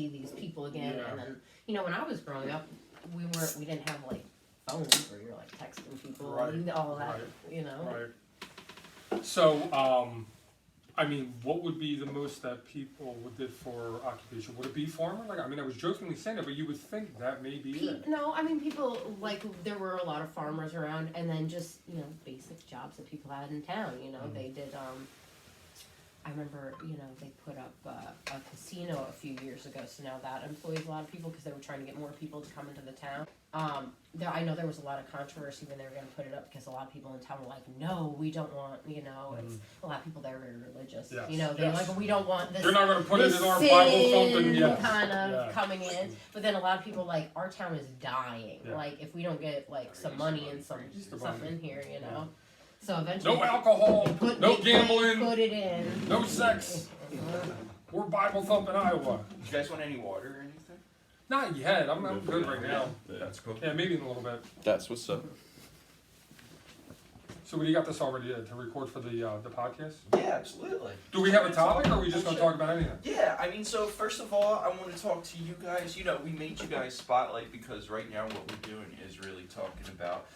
see these people again. And then, you know, when I was growing up, we didn't have like phones where you're like texting people and all that, you know. Right. So, I mean, what would be the most that people did for occupation? Would it be farmer? Like, I mean, I was jokingly saying it, but you would think that may be it. No, I mean, people, like, there were a lot of farmers around, and then just, you know, basic jobs that people had in town, you know. They did, I remember, you know, they put up a casino a few years ago, so now that employs a lot of people because they were trying to get more people to come into the town. I know there was a lot of controversy when they were going to put it up because a lot of people in town were like, no, we don't want, you know, it's a lot of people there are very religious. Yes. You know, they're like, we don't want this. They're not going to put it in our Bible thumping, kind of coming in. But then a lot of people like, our town is dying. Like, if we don't get like some money and some stuff in here, you know. So eventually, no alcohol, no gambling, put it in. No sex. We're Bible thumping Iowa. You guys want any water or anything? Not yet. I'm good right now. That's cool. Yeah, maybe in a little bit. That's what's up. So, do you got this already to record for the podcast? Yeah, absolutely. Do we have a topic, or are we just going to talk about anything? Yeah, I mean, so first of all, I want to talk to you guys. You know, we made you guys spotlight because right now what we're doing is really talking about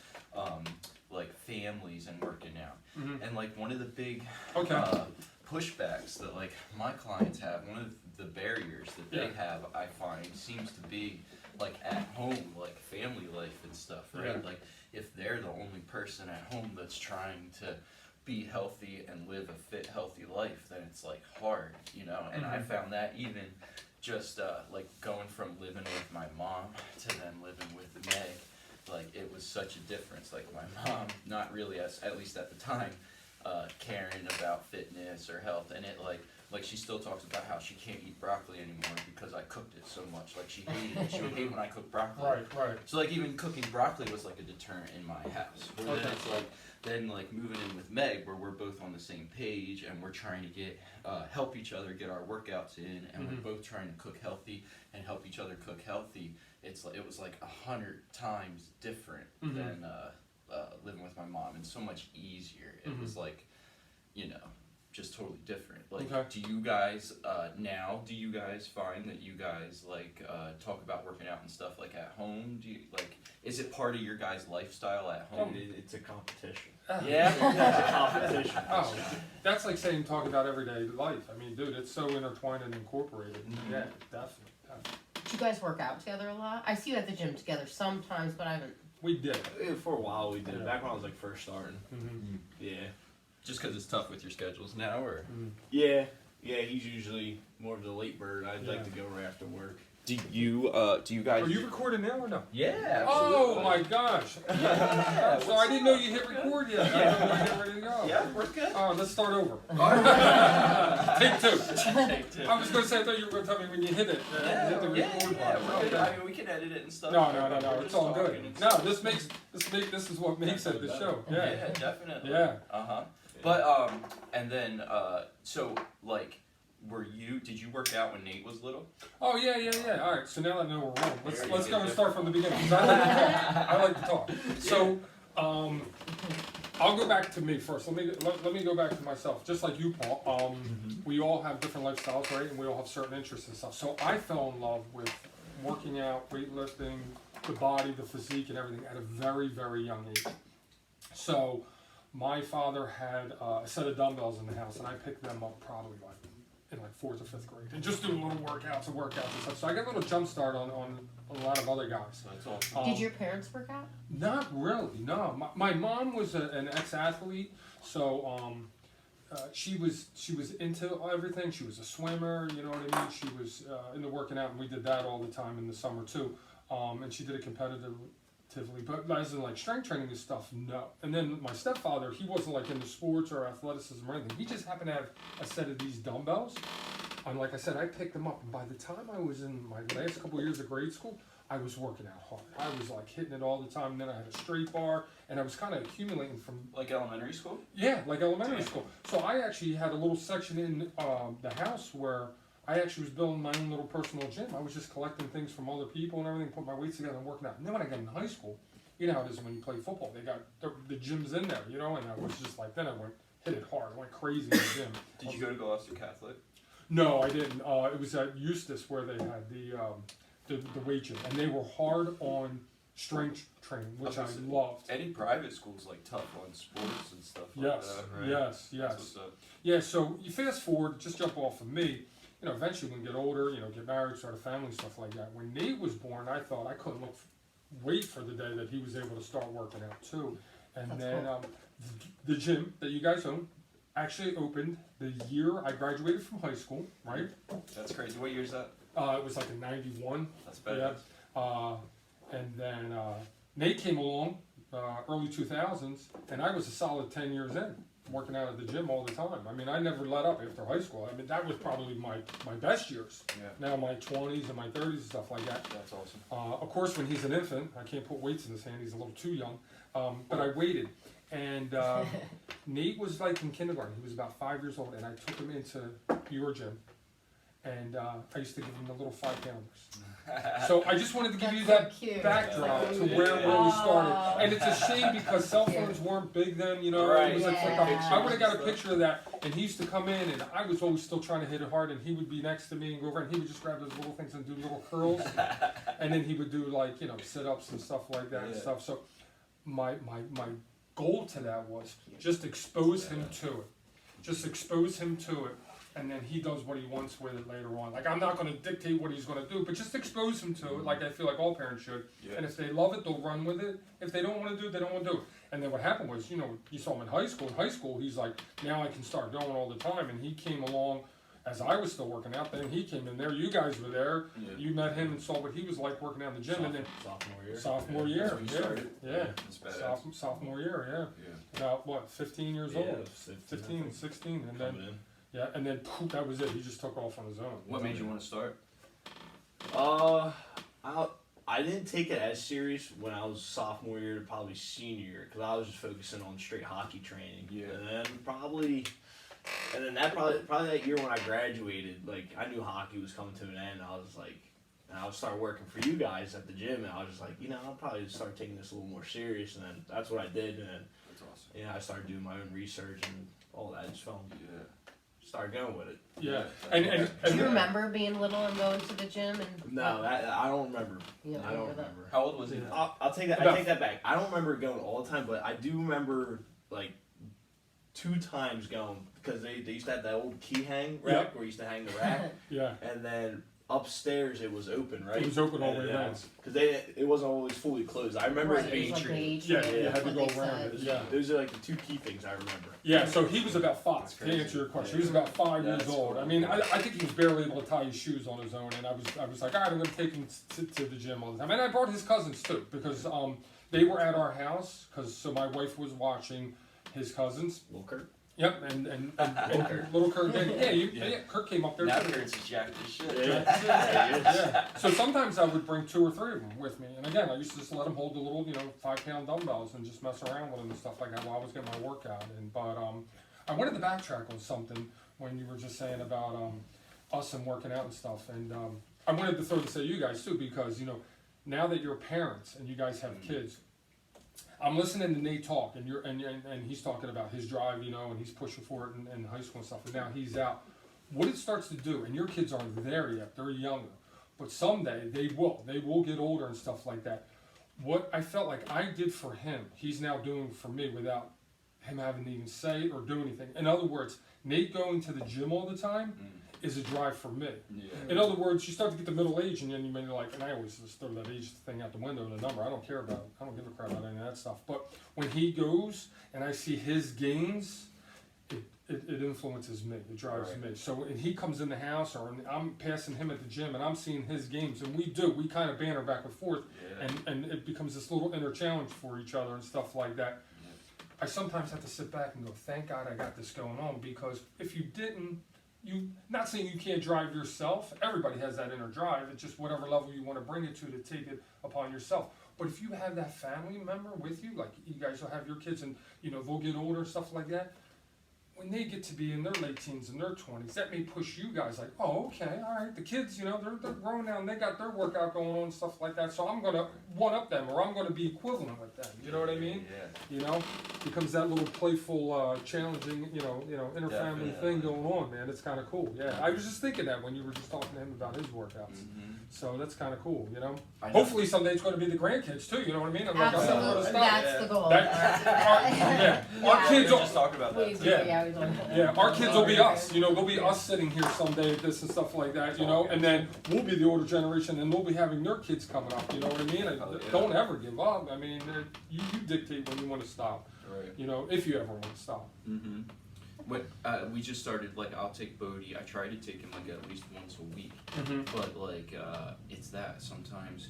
like families and working out. And like one of the big pushbacks that like my clients have, one of the barriers that they have, I find, seems to be like at home, like family life and stuff, right? Like if they're the only person at home that's trying to be healthy and live a fit, healthy life, then it's like hard, you know? And I found that even just like going from living with my mom to then living with Meg, like it was such a difference. Like my mom, not really, at least at the time, caring about fitness or health, and it like she still talks about how she can't eat broccoli anymore because I cooked it so much. Like she hated it. She would hate when I cooked broccoli. Right. So like even cooking broccoli was like a deterrent in my house. Where then it's like like moving in with Meg, where we're both on the same page and we're trying to get help each other get our workouts in, and we're both trying to cook healthy and help each other cook healthy. It was like 100 times different than living with my mom, and so much easier. It was like, you know, just totally different. Like, do you guys find that you guys like talk about working out and stuff like at home? Do you like, is it part of your guys' lifestyle at home? It's a competition. Yeah, It's a competition. Oh, that's like saying talk about everyday life. I mean, dude, it's so intertwined and incorporated. Yeah, definitely. Do you guys work out together a lot? I see you at the gym together sometimes, but I haven't. We did. For a while we did. Back when I was like first starting. Yeah. Just because it's tough with your schedules now, or? Yeah, he's usually more of the late bird. I'd like to go right after work. Do you guys? Are you recording now or no? Yeah. Oh my gosh. Yeah. So I didn't know you hit record yet. I thought we were getting ready to go. Yeah, we're good. Let's start over. Take two. I was going to say, I thought you were going to tell me when you hit it. Hit the record button. I mean, we can edit it and stuff. No. It's all good. No, this is what makes it the show. Yeah, definitely. Yeah. But and then so like, did you work out when Nate was little? Oh yeah. All right. So now that I know we're rolling, let's go and start from the beginning. 'Cause I like to talk. So I'll go back to me first. Let me go back to myself. Just like you, Paul. We all have different lifestyles, right? And we all have certain interests and stuff. So I fell in love with working out, weightlifting, the body, the physique, and everything at a very, very young age. So my father had a set of dumbbells in the house, and I picked them up probably in 4th or 5th grade, and just doing little workouts and stuff. So I got a little jump start on a lot of other guys. That's awesome. Did your parents work out? Not really, no. My mom was an ex-athlete, so she was into everything. She was a swimmer, you know what I mean? She was into working out, and we did that all the time in the summer too. And she did it competitively, but as in like strength training and stuff, no. And then my stepfather, he wasn't like into sports or athleticism or anything. He just happened to have a set of these dumbbells. And like I said, I picked them up. And by the time I was in my last couple of years of grade school, I was working out hard. I was like hitting it all the time. And then I had a straight bar, and I was kind of accumulating from like elementary school. Yeah, like elementary school. So I actually had a little section in the house where I actually was building my own little personal gym. I was just collecting things from other people and everything, putting my weights together and working out. And then when I got into high school, you know how it is when you play football. They got the gyms in there, you know, and I was just like, then I hit it hard. I went crazy in the gym. Did you go to Gloucester Catholic? No, I didn't. It was at Eustis where they had the weight gym, and they were hard on strength training, which I loved. Any private schools like tough on sports and stuff like Yes, that, right? yes, That's yes. what's up. Yeah, so you fast forward, just jump off of me, you know, eventually when you get older, you know, get married, start a family, stuff like that. When Nate was born, I thought I couldn't wait for the day that he was able to start working out too. And That's then cool. the gym that you guys own actually opened the year I graduated from high school, right? That's crazy. What year is that? It was like in 91. That's better. Yeah. And then Nate came along, early 2000s, and I was a solid 10 years in, working out at the gym all the time. I mean, I never let up after high school. I mean, that was probably my best years. Yeah. Now my 20s and my 30s and stuff like that. That's awesome. Of course, when he's an infant, I can't put weights in his hand. He's a little too young. But I waited. And Nate was like in kindergarten. He was about 5 years old, and I took him into your gym. And I used to give him the little 5-pounders. So I just wanted to give you that That's so cute. backdrop That's to so where cute. we started. Aw. And it's a shame because cell phones weren't big then, you know. Right. It was like, Yeah. I would have got a picture of that, and he used to come in, and I was always still trying to hit it hard, and he would be next to me and go over, and he would just grab those little things and do little curls, and then he would do like, you know, sit-ups and stuff like that and Yeah. stuff. So my goal to that was just expose him to it. Just expose him to it. And then he does what he wants with it later on. Like, I'm not going to dictate what he's going to do, but just expose him to it, like I feel like all parents should. Yeah. And if they love it, they'll run with it. If they don't want to do it, they don't want to do it. And then what happened was, you know, you saw him in high school. In high school, he's like, now I can start going all the time. And he came along as I was still working out. Then he came in there. You guys were there. Yeah. You met him and saw what he was like working out in the gym. And then Sophomore year. sophomore Yeah, year, that's when you started. yeah. That's badass. Sophomore year, yeah. Yeah. About what, 15 years Yeah, old? 15, 15, 16, and then Coming in. yeah, and then poof, that was it. He just took off on his own. What made you want to start? I didn't take it as serious when I was sophomore year to probably senior year because I was just focusing on straight hockey training. Yeah. And then probably that year when I graduated, like I knew hockey was coming to an end. I was like, and I would start working for you guys at the gym, and I was just like, you know, I'll probably start taking this a little more serious. And then that's what I did. And then That's awesome. I started doing my own research and all that. Just fell, Yeah. started going with it. Yeah, Yeah. Do you remember being little and going to the gym and? No, I don't remember. You don't I don't remember that? remember. How old was he? then? I'll take that. I take that back. I don't remember going all the time, but I do remember like 2 times going because they used to have that old key hang rack Yep. where you used to hang the rack, yeah. and then upstairs it was open, right? It was open all the way around. because it wasn't always fully closed. I remember Right, it it being was like treated. the Yeah, H-rated, you had that's to what go they around said. it. Yeah, Those are like the 2 key things I remember. yeah. So he was about 5. To crazy. answer your question, he was about 5 years That's old. cool. I mean, I think he was barely able to tie his shoes on his own, and I was like, all right, I'm going to take him to the gym all the time. And I brought his cousins too because they were at our house so my wife was watching his cousins. Little Kurt. Yep, and little Kurt did. Yeah, Kurt came up there Now too. Kurt's jacked as shit. Yeah. So sometimes I would bring 2 or 3 of them with me, and again, I used to just let them hold the little, 5-pound dumbbells and just mess around with them and stuff like that while I was getting my workout. But I wanted to backtrack on something when you were just saying about us and working out and stuff, and I wanted to throw this at you guys too because now that you're parents and you guys have kids. I'm listening to Nate talk, and he's talking about his drive, and he's pushing for it in high school and stuff. And now he's out. What it starts to do, and your kids aren't there yet; they're younger, but someday they will. They will get older and stuff like that. What I felt like I did for him, he's now doing for me without him having to even say it or do anything. In other words, Nate going to the gym all the time is a drive for me. Yeah. In other words, you start to get the middle age, and then you're like, and I always just throw that age thing out the window and the number. I don't care about it. I don't give a crap about any of that stuff. But when he goes and I see his gains, it influences me. It drives Right. me. So when he comes in the house, or I'm passing him at the gym, and I'm seeing his games, and we kind of banter back and forth, Yeah. and it becomes this little inner challenge for each other and stuff like that. I sometimes have to sit back and go, thank God I got this going on, because if you didn't, not saying you can't drive yourself, everybody has that inner drive, it's just whatever level you want to bring it to take it upon yourself. But if you have that family member with you, like you guys will have your kids and they'll get older and stuff like that, when they get to be in their late teens and their 20s, that may push you guys like, oh, okay, all right, the kids, you know, they're grown now and they got their workout going on and stuff like that, so I'm going to one-up them, or I'm going to be equivalent with them, you know what I mean? Yeah. You know, becomes that little playful, challenging, you know, inter-family thing going on, man. It's kind of cool, yeah. I was just thinking that when you were just talking to him about his workouts. So that's kind of cool, you know? Hopefully someday it's going to be the grandkids too, you know what I mean? I'm like, I'm not going to stop. That's the goal. Our kids We will, just talked about that. our kids will be us, you know, they'll be us sitting here someday at this and stuff like that, you know, and then we'll be the older generation and they'll be having their kids coming up, you know what I mean? And don't ever give up. I mean, you dictate when you want to stop, Right. you know, if you ever want to stop. We just started, like, I'll take Bodie. I try to take him, like, at least once a week. But, like, it's that. Sometimes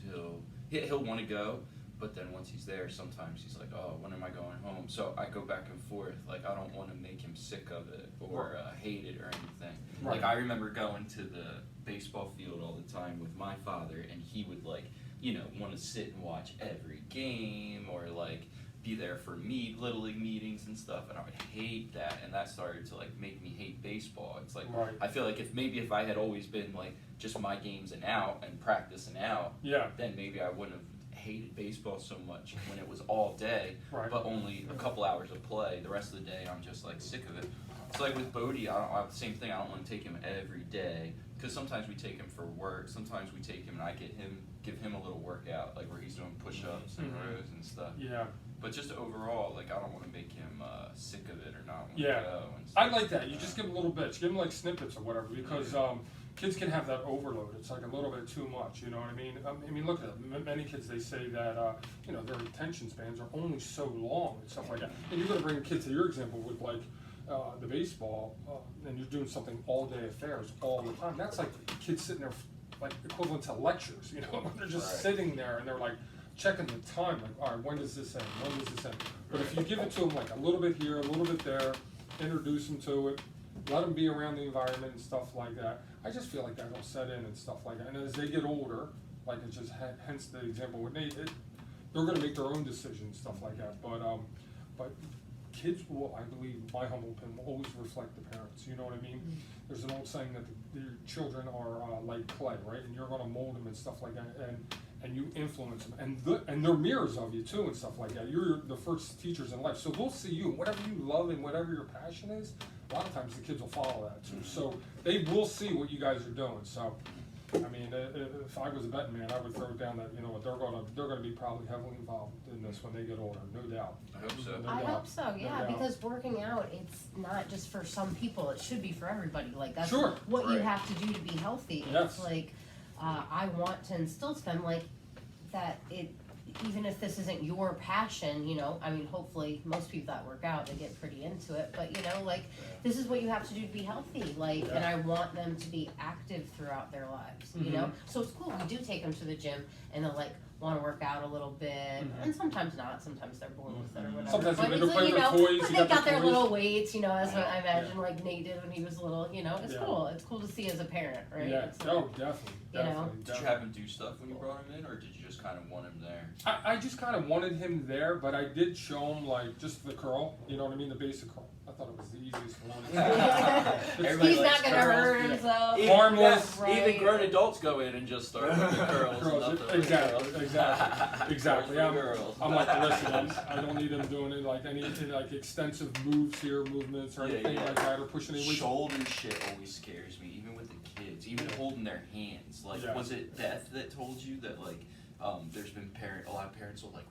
he'll want to go, but then once he's there, sometimes he's like, oh, when am I going home? So I go back and forth. Like, I don't want to make him sick of it or hate it or anything. Right. Like, I remember going to the baseball field all the time with my father, and he would, like, you know, want to sit and watch every game or, like, be there for Little League meetings and stuff, and I would hate that, and that started to, like, make me hate baseball. It's like, I feel like if I had always been, like, just my games and out and practice and out, then maybe I wouldn't have hated baseball so much when it was all day, but only a couple hours of play. The rest of the day, I'm just, like, sick of it. It's like with Bodie, I have the same thing. I don't want to take him every day, because sometimes we take him for work, sometimes we take him and I give him a little workout, like where he's doing push-ups and rows and stuff. But just overall, like, I don't want to make him sick of it or not want to go. And stuff. I like that. You just give him little bits. Give him, like, snippets or whatever, because kids can have that overload. It's like a little bit too much, you know what I mean? I mean, look at it. Many kids, they say that, you know, their attention spans are only so long and stuff like that. And you're going to bring kids to your example with, like, the baseball, and you're doing something all-day affairs all the time. That's like kids sitting there, like, equivalent to lectures, you know? They're just sitting there, and they're, like, checking the time, like, all right, when does this end? When does this end? But if you give it to them, like, a little bit here, a little bit there, introduce them to it, let them be around the environment and stuff like that, I just feel like that'll set in and stuff like that. And as they get older, like, it's just hence the example with Nate, they're going to make their own decisions, stuff like that. But kids will, I believe, my humble opinion, will always reflect the parents. You know what I mean? There's an old saying that your children are like clay, right? And you're going to mold them and stuff like that, and you influence them, and they're mirrors of you too and stuff like that. You're the first teachers in life, so they'll see you. Whatever you love and whatever your passion is, a lot of times the kids will follow that too. So they will see what you guys are doing. So, I mean, if I was a betting man, I would throw it down that, you know what, they're gonna be probably heavily involved in this when they get older, no doubt. I hope so. I hope so, yeah, because working out, it's not just for some people, it should be for everybody. Like, that's what you have to do to be healthy. Yes. It's like, I want to instill to them, like, that even if this isn't your passion, you know, I mean, hopefully most people that work out, they get pretty into it, but, you know, like, this is what you have to do to be healthy, like, and I want them to be active throughout their lives, you know? So it's cool, we do take them to the gym, and they'll, like, want to work out a little bit, and sometimes not, sometimes they're bored with it or whatever. Sometimes but when it's, they play you with know, toys, but you they've got their toys. little weights, you know, as I imagine, like Nate did when he was little, you know, it's cool. It's cool to see as a parent, right? Yeah, It's like, definitely. you know. Did you have him do stuff when you brought him in, or did you just kind of want him there? I just kind of wanted him there, but I did show him, like, just the curl, you know what I mean, the basic curl. I thought it was the easiest one. He's not gonna hurt himself. Harmless. Even grown adults go in and just start with the curls. Exactly. I'm like, listen, I don't need him doing it like any like extensive moves here, movements or anything like that, or pushing any weight. Shoulder shit always scares me, even with the kids, even holding their hands. Like, was it Beth that told you that, like, there's been a lot of parents will, like,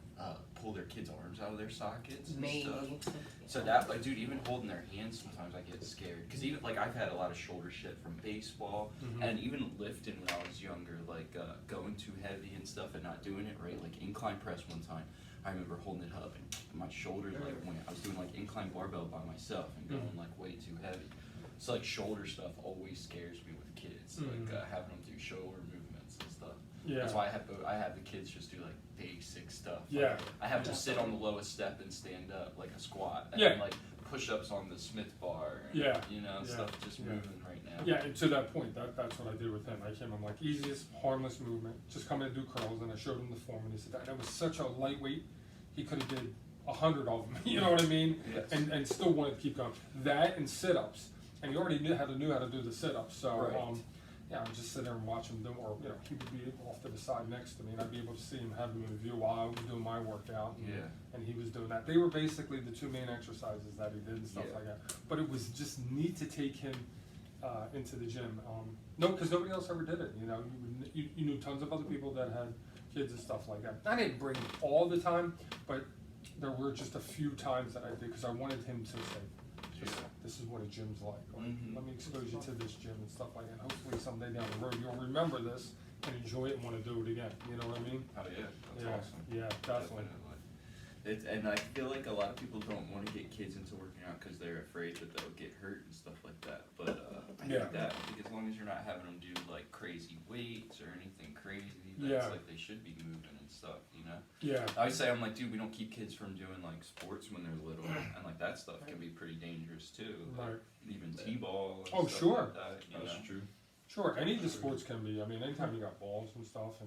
pull their kids' arms out of their sockets and stuff. So that, like, dude, even holding their hands, sometimes I get scared. Because even, like, I've had a lot of shoulder shit from baseball, and even lifting when I was younger, like, going too heavy and stuff and not doing it right. Like, incline press one time, I remember holding it up and my shoulders, like, went. I was doing, like, incline barbell by myself and going, like, way too heavy. So, like, shoulder stuff always scares me with kids, like, having them do shoulder movements and stuff. That's why I have the kids just do, like, basic stuff. Like, I have them sit on the lowest step and stand up like a squat. And then, like, push-ups on the Smith bar. And, you know, stuff just moving right now. Yeah, and to that point, that's what I did with him. I'm like, easiest, harmless movement. Just come in and do curls, and I showed him the form, and he said that. And it was such a lightweight. He could have did 100 of them. You know what I mean? Yes. And still wanted to keep going. That and sit-ups, and he already knew how to do the sit-ups. So Right. yeah, I would just sit there and watch him do, or he would be off to the side next to me, and I'd be able to see him, have him in view while I was doing my workout. And he was doing that. They were basically the two main exercises that he did and stuff like that. But it was just neat to take him into the gym. No, because nobody else ever did it. You knew tons of other people that had kids and stuff like that. I didn't bring him all the time, but there were just a few times that I did because I wanted him to say, this is what a gym's like. Let me expose you to this gym and stuff like that. Hopefully someday down the road you'll remember this and enjoy it and want to do it again. You know what I mean? Oh yeah, that's awesome. Yeah, definitely. And I feel like a lot of people don't want to get kids into working out because they're afraid that they'll get hurt and stuff like that. But I think as long as you're not having them do like crazy weights or anything crazy, that's like they should be moving and stuff, Yeah. I would say, I'm like, dude, we don't keep kids from doing like sports when they're little, and like that stuff can be pretty dangerous too. Like, even T-ball. And stuff sure. Like that, That's true. Sure, any of the sports can be. I mean, anytime you got balls and stuff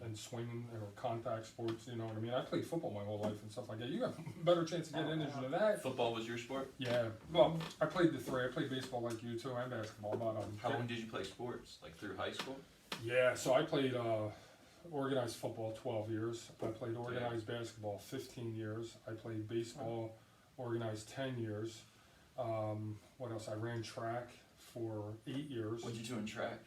and swinging or contact sports, you know what I mean? I played football my whole life and stuff like that. You got a better chance of getting injured than that. Football was your sport? Yeah. Well, I played the three. I played baseball like you too, and basketball. But, how long did you play sports? Like through high school? Yeah, so I played organized football 12 years. I played organized basketball 15 years. I played baseball organized 10 years. What else? I ran track for 8 years. What'd you do in track?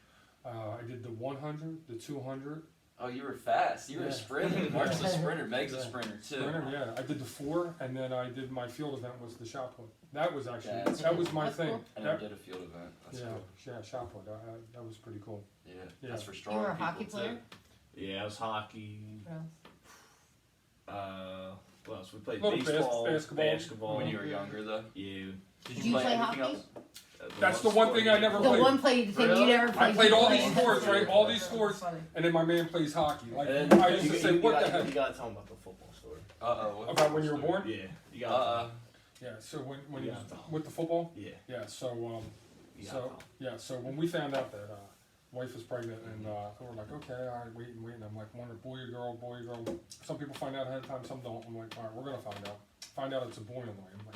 I did the 100, the 200. Oh, you were fast. You were a sprinter. Mark's a sprinter. Meg's a sprinter too. Sprinter, yeah. I did the 4, and then I did my field event was the shot put. That was actually that was my thing. Cool. I never did a field event. That's cool. Yeah, shot put. That was pretty cool. Yeah, Yeah. that's for strong You were a people hockey too. player? Yeah, I was hockey. What What else? We played Little basketball. basketball. When you were younger, though. Yeah. Did you play anything hockey? else? That's the one thing I never The played. one thing you never played. I played all these you sports, played. right? All these sports, and then my man plays hockey. Like And then I used to say, what the heck? You gotta tell him about the football story. About when you were born? Yeah. You gotta Yeah. So when you Yeah. with the football? Yeah. Yeah. So You gotta tell him. So when we found out that wife was pregnant, and we're like, okay, all right, waiting. I'm like, wonder boy or girl, boy or girl. Some people find out ahead of time, some don't. I'm like, all right, we're gonna find out. Find out it's a boy in the way. I'm like,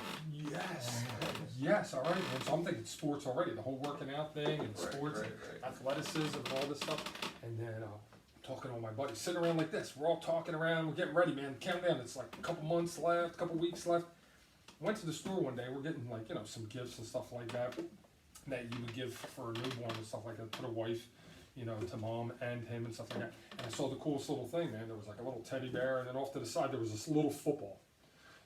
yes, all right. And so I'm thinking sports already, the whole working out thing and sports, and athleticism, and all this stuff. And then I'm talking to all my buddies, sitting around like this. We're all talking around. We're getting ready, man. Countdown. It's like a couple months left, a couple weeks left. Went to the store one day. We're getting like some gifts and stuff like that you would give for a newborn and stuff like that to the wife, to mom and him and stuff like that. And I saw the coolest little thing, man. There was like a little teddy bear, and then off to the side there was this little football.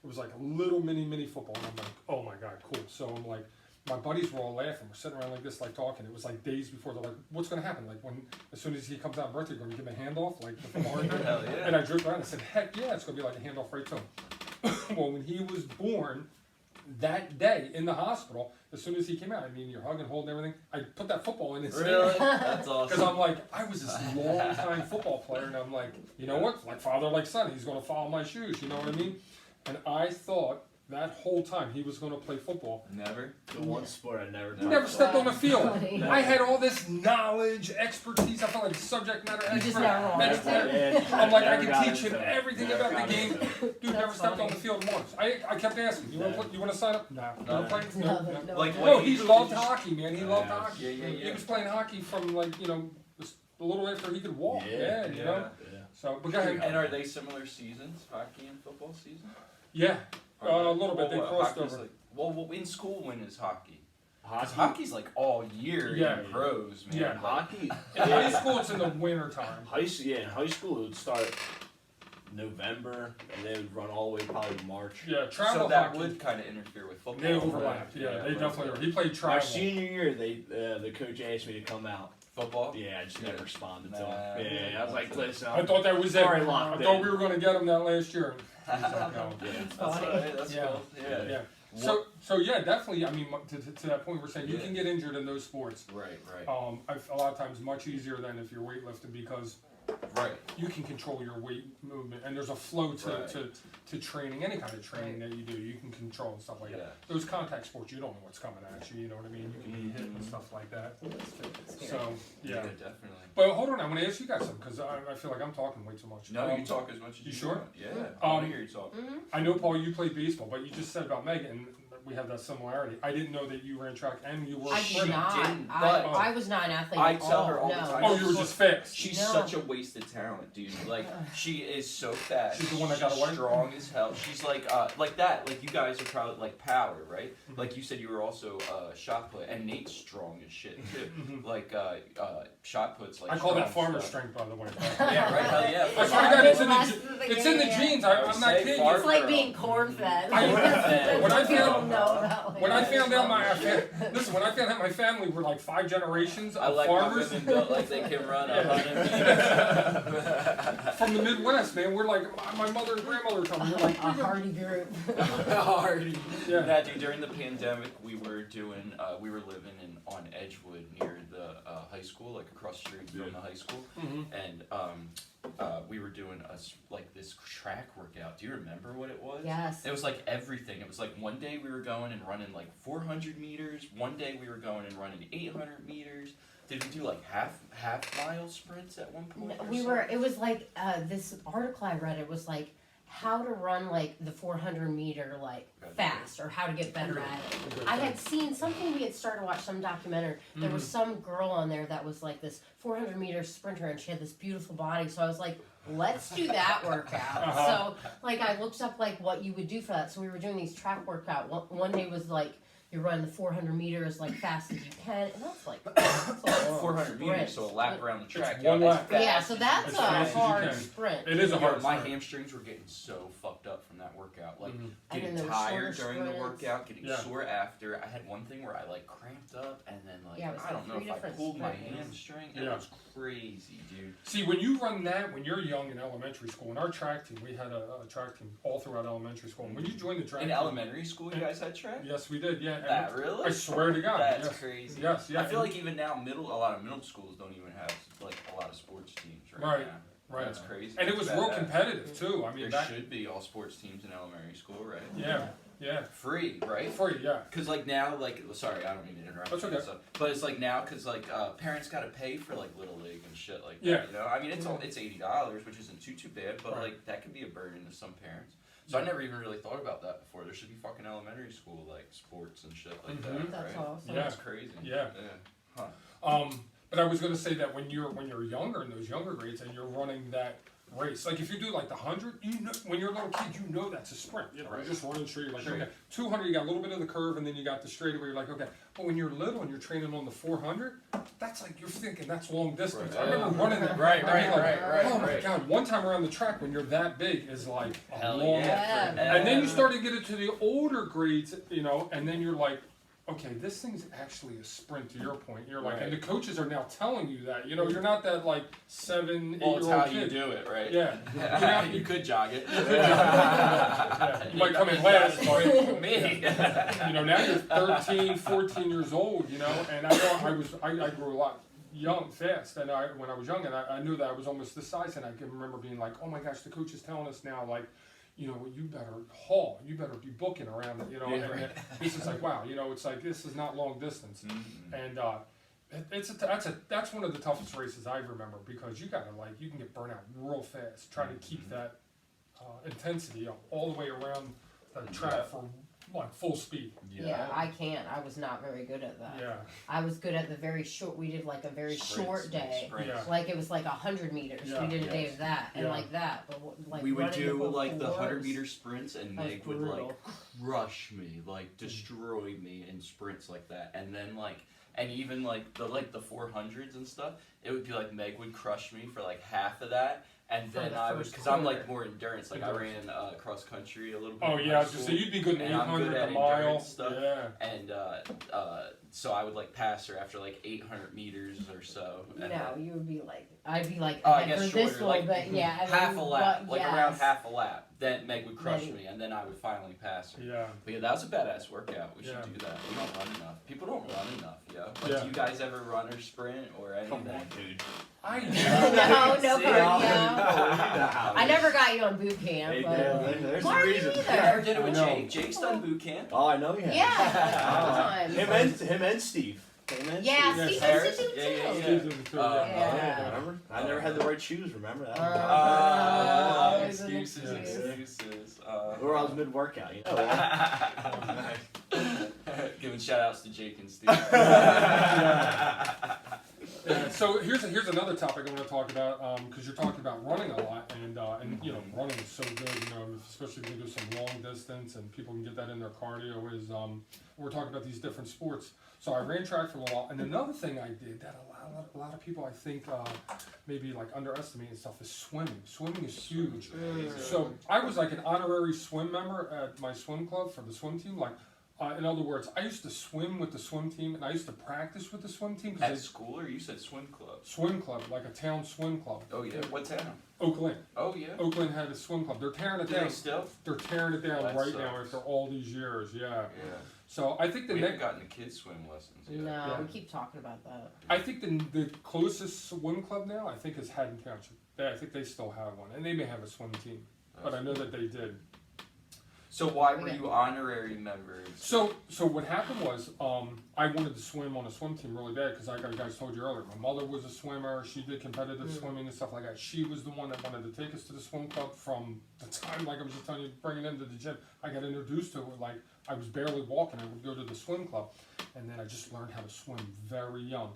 It was like a little mini football, and I'm like, oh my god, cool. So I'm like, my buddies were all laughing. We're sitting around like this, like talking. It was like days before. They're like, what's gonna happen? Like as soon as he comes out on birthday, you're gonna give him a handoff, like the football. Hell yeah. And I joked around. I said, heck yeah, it's gonna be like a handoff right to him. Well, when he was born, that day in the hospital, as soon as he came out, you're hugging, holding everything. I put that football in his Really? hand. That's awesome. Because I'm like, I was this long-time football player, and I'm like, you know what? Like father, like son. He's going to follow my shoes. You know what I mean? And I thought that whole time he was going to play football. Never. The one sport I never. He never stepped on the field. Funny. I had all this knowledge, expertise. I felt like subject matter You just expert. never wanted to. I'm like, I Never got can teach him into it. everything Never about got the game. into it. Dude never That's stepped on funny. the field once. I kept asking, you want to sign up? Nah. You No. wanna play? No. Like, No, what he age loved did you- hockey, man. He loved Yeah. hockey. Yeah. He was playing hockey from like, a little after he could walk. Yeah, you know. Yeah. So, but go ahead. And are they similar seasons, hockey and football season? Yeah, Are a they- little bit. They well, crossed hockey's over. like, well, in school, when is hockey? 'Cause Hockey. hockey's like all year Yeah. in pros, man. Yeah. Like, Hockey. In high school, it's in the winter time. In high school it would start November and they would run all the way probably to March. Yeah, travel so that hockey. would kind of interfere with football. They overlapped. right? Yeah, they right. definitely were. He played My travel. senior year, the coach asked me to come out. Football? Yeah, I just never responded to Nah, him. Yeah, I was like, listen, I thought that was it. Sorry, I locked thought in. we were going to get him that last year. He's like, no. Yeah. That's Funny. right, that's Yeah. cool. Yeah. Yeah. What- So yeah, definitely. To that point, we're saying you Yeah. can get injured in those sports. Right. A lot of times much easier than if you're weightlifting because Right. you can control your weight movement, and there's a flow to training, any kind of training that you do, you can control and stuff like that. Those contact sports, you don't know what's coming at you, you know what I mean? You can be hit and stuff like that. So, yeah, definitely. But hold on, I want to ask you guys something, because I feel like I'm talking way too much. No, you talk as much as you sure? want. Yeah, I want to hear you talk. I know, Paul, you played baseball, but you just said about Megan, and we have that similarity. I didn't know that you ran track and you were I did sprinting. not. but I was not an athlete I at tell all. her all the no. time. Oh, you were just fast. She's No. such a wasted talent, dude. Like, she is so fast. She's the one that got away? Strong as hell. She's like that. Like, you guys are probably like power, right? Mm-hmm. Like you said, you were also shot put, and Nate's strong as shit too. Like shot puts. Like I call that strong farmer stuff. strength, by the way. Yeah, right. Hell yeah. I swear to God, it's in Less the, than the it's in the game. genes. I'm not Say kidding. farm It's like girl. being corn-fed. When I found- when I found out listen, when I found out my family were like 5 generations I of like farmers women built like they can run Yeah. 100 meters. from the Midwest, man, we're like, my mother and grandmother were telling me, we're like, a hardy group. Hard. Yeah. Yeah, dude. During the pandemic, we were doing, we were living on Edgewood near the high school, like across the street from the high school, and we were doing like this track workout. Do you remember what it was? Yes. It was like everything. It was like one day we were going and running like 400 meters. One day we were going and running 800 meters. Did we do like half mile sprints at one point? or We something? were. It was like this article I read. It was like how to run like the 400 meter like fast, or how to get better at it. I had seen something. We had started to watch some documentary. There was some girl on there that was like this 400 meter sprinter, and she had this beautiful body. So I was like, let's do that workout. So like I looked up like what you would do for that. So we were doing these track workout. One day was like you run the 400 meters like fast as you can, and that's like that's a long 400 meters, sprint. so a lap around the track. one as lap. fast Yeah, as so you that's As a fast as you hard can. sprint. It is a hard my sprint. hamstrings were getting so fucked up from that workout. Like And getting then there were tired shorter during the sprints. workout, getting Yeah. sore after. I had one thing where I like cramped up, and then like Yeah, it was I like don't know 3 if I different pulled my sprints. hamstring. It Yeah. was crazy, dude. See, when you run that, when you're young in elementary school, in our track team, we had a track team all throughout elementary school. And when you join the track In team, elementary school, you guys had track? yes, we did, yeah. That And really? I swear to God, That's yes. crazy. Yes, yeah. I feel like even now, a lot of middle schools don't even have like a lot of sports teams right, Right, now. right. That's crazy. And it was That's real badass. competitive too. I mean, There that, should be all sports teams in elementary school, right? yeah, Free, right? free, yeah. Cause like now, like sorry, I don't mean to interrupt. That's you okay. and stuff, but it's like now, cause like parents gotta pay for like little league and shit like Yeah. that. You know, I mean it's $80, which isn't too bad, but Right. like that can be a burden to some parents. So I never even really thought about that before. There should be fucking elementary school like sports and shit like that. That's right? awesome. Yeah. That's crazy. Yeah. Huh. But I was gonna say that when you're younger in those younger grades and you're running that race, like if you do like the 100, you know, when you're a little kid, you know that's a sprint. You know, Right. you're just running straight. You're like, Sure. okay, 200, you got a little bit of the curve, and then you got the straightaway. You're like, okay. But when you're little and you're training on the 400, that's like you're thinking that's long distance. Right. I remember running that. Right, I'd be like, right, oh my right. God! One time around the track when you're that big is like a Hell long. yeah. And then you start to get into the older grades, you know, and then you're like, okay, this thing's actually a sprint. To your point, you're like, Right. and the coaches are now telling you that. You know, you're not that like 7, 8 Well, year it's old how kid. you do it, right? Yeah. You could jog it. Yeah. You might come in last, but Me. you know, now you're 13, 14 years old, you know, and I know I grew a lot fast, and when I was young, and I knew that I was almost this size, and I can remember being like, oh my gosh, the coach is telling us now, like, you know, you better haul, you better be booking around it, you know, Yeah, and right. this is like, wow, you know, it's like, this is not long distance, and that's one of the toughest races I remember, because you gotta, like, you can get burnt out real fast, trying to keep that intensity up all the way around the track for like full speed. Yeah, I can't. I was not very good at that. Yeah. I was good at the very short. We did like a very short day. Yeah. Like it was like 100 meters. Yeah. We did a day of that and Yeah. like that. But like we would running do whole like the 100 course, meter sprints, and that was Meg would brutal. like crush me, like destroy me in sprints like that. And then like, and even like the 400s and stuff, it would be like Meg would crush me for like half of that. And For then the I would, first because I'm like quarter. more endurance. Like I ran cross country a little bit. Oh in yeah, high I was just school. say you'd be good in And I'm 800, good at a mile. endurance stuff. Yeah. And so I would like pass her after like 800 meters or so. And No, you would be like, I'd be like, Oh, I okay, guess for this shorter, one, like but yeah. I half mean, a lap, but like yes. around half a lap. Then Meg would crush Then- me, and then I would finally pass her. Yeah. But yeah, that was a badass workout. We Yeah. should do that. We don't run enough. People don't run enough, yo. Like, Yeah. do you guys ever run or sprint or anything? Come on, dude. I No, no See, cardio. I never got you on boot camp, Hey, but there's a Mark reason. either. You ever did it with No. Jake? Jake's done boot camp. Oh, I know you have. yeah, a couple times. Him and Steve. Him and Yeah, Steve. Steve Harris? used to do it Yeah, too. yeah, yeah. Excuse me, too, Yeah. Remember? I never had the right shoes. Remember that? Always an Excuses, excuse. excuses. Or I was mid workout. You know. Giving shout outs to Jake and Steve. Yeah, so here's another topic I want to talk about because you're talking about running a lot and you know running is so good, you know, especially if you do some long distance and people can get that in their cardio is we're talking about these different sports. So I ran track for a while, and another thing I did that a lot of people I think maybe like underestimate and stuff is swimming. Swimming is huge. So I was like an honorary swim member at my swim club for the swim team. Like, in other words, I used to swim with the swim team, and I used to practice with the swim team. At school, or you said swim club? Swim club, like a town swim club. Oh yeah, what town? Oakland. Oh yeah. Oakland had a swim club. They're tearing it Do down. they still? They're tearing it down That right now sucks. after all these years. Yeah. Yeah. So I think the We haven't next. gotten the kids swim lessons yet. No, Yeah. we keep talking about that. I think the closest swim club now, I think, is Haddon Township. I think they still have one, and they may have a swim team, but I know that they did. So why were you honorary members? So what happened was, I wanted to swim on a swim team really bad because, like I guys told you earlier, my mother was a swimmer. She did competitive swimming and stuff like that. She was the one that wanted to take us to the swim club from the time, like I was just telling you, bringing them to the gym. I got introduced to it. Like I was barely walking. I would go to the swim club, and then I just learned how to swim very young.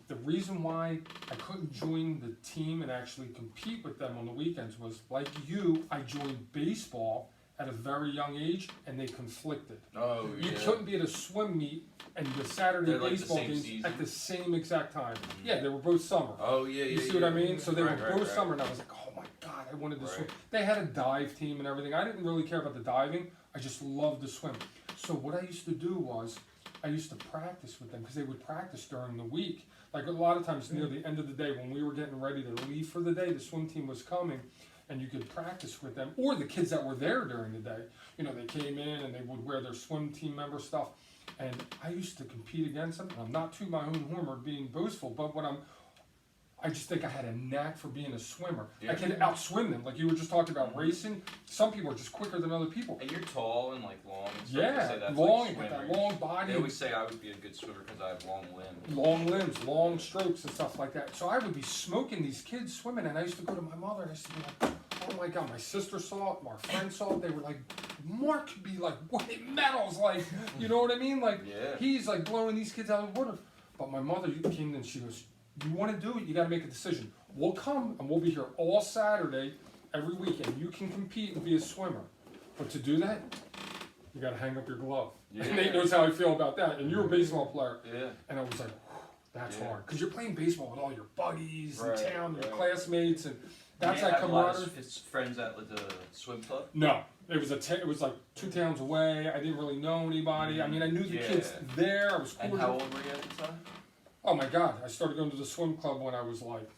The reason why I couldn't join the team and actually compete with them on the weekends was, like you, I joined baseball at a very young age, and they conflicted. Oh You yeah. couldn't be at a swim meet and the Saturday They're like the baseball same games season? at the same exact time. Yeah, they were both summer. Oh yeah, yeah. You see what I mean? So they were Right, both right. summer, and I was like, oh my god, I wanted to swim. Right. They had a dive team and everything. I didn't really care about the diving. I just loved to swim. So what I used to do was, I used to practice with them because they would practice during the week. Like a lot of times near the end of the day when we were getting ready to leave for the day, the swim team was coming. And you could practice with them, or the kids that were there during the day. You know, they came in and they would wear their swim team member stuff. And I used to compete against them. And I'm not to my own horn or being boastful, but I just think I had a knack for being a swimmer. Yeah. I could outswim them. Like you were just talking about racing. Some people are just quicker than other people. And you're tall and like long. And stuff. They Yeah, say that's long, like with that swimmers. long body. They always say I would be a good swimmer because I have long limbs. Long limbs, long strokes and stuff like that. So I would be smoking these kids swimming, and I used to go to my mother and I used to be like, oh my god, my sister saw it, my friend saw it, they were like, Mark could be like winning medals, like, you know what I mean? Like, Yeah. he's like blowing these kids out of the water. But my mother came in and she goes, you want to do it, you got to make a decision. We'll come and we'll be here all Saturday, every week, and you can compete and be a swimmer. But to do that, you got to hang up your glove. Yeah. And Nate knows how I feel about that, and you're a baseball player. Yeah. And I was like, that's Yeah. hard. Because you're playing baseball with all your buddies Right, in town, your right. classmates, and that's Do you that have a lot of camaraderie. his friends at the swim club. No, it was it was like 2 towns away. I didn't really know anybody. I mean, I knew the Yeah. kids there. I was cool. And with how them. old were you at the time? Oh my God! I started going to the swim club when I was like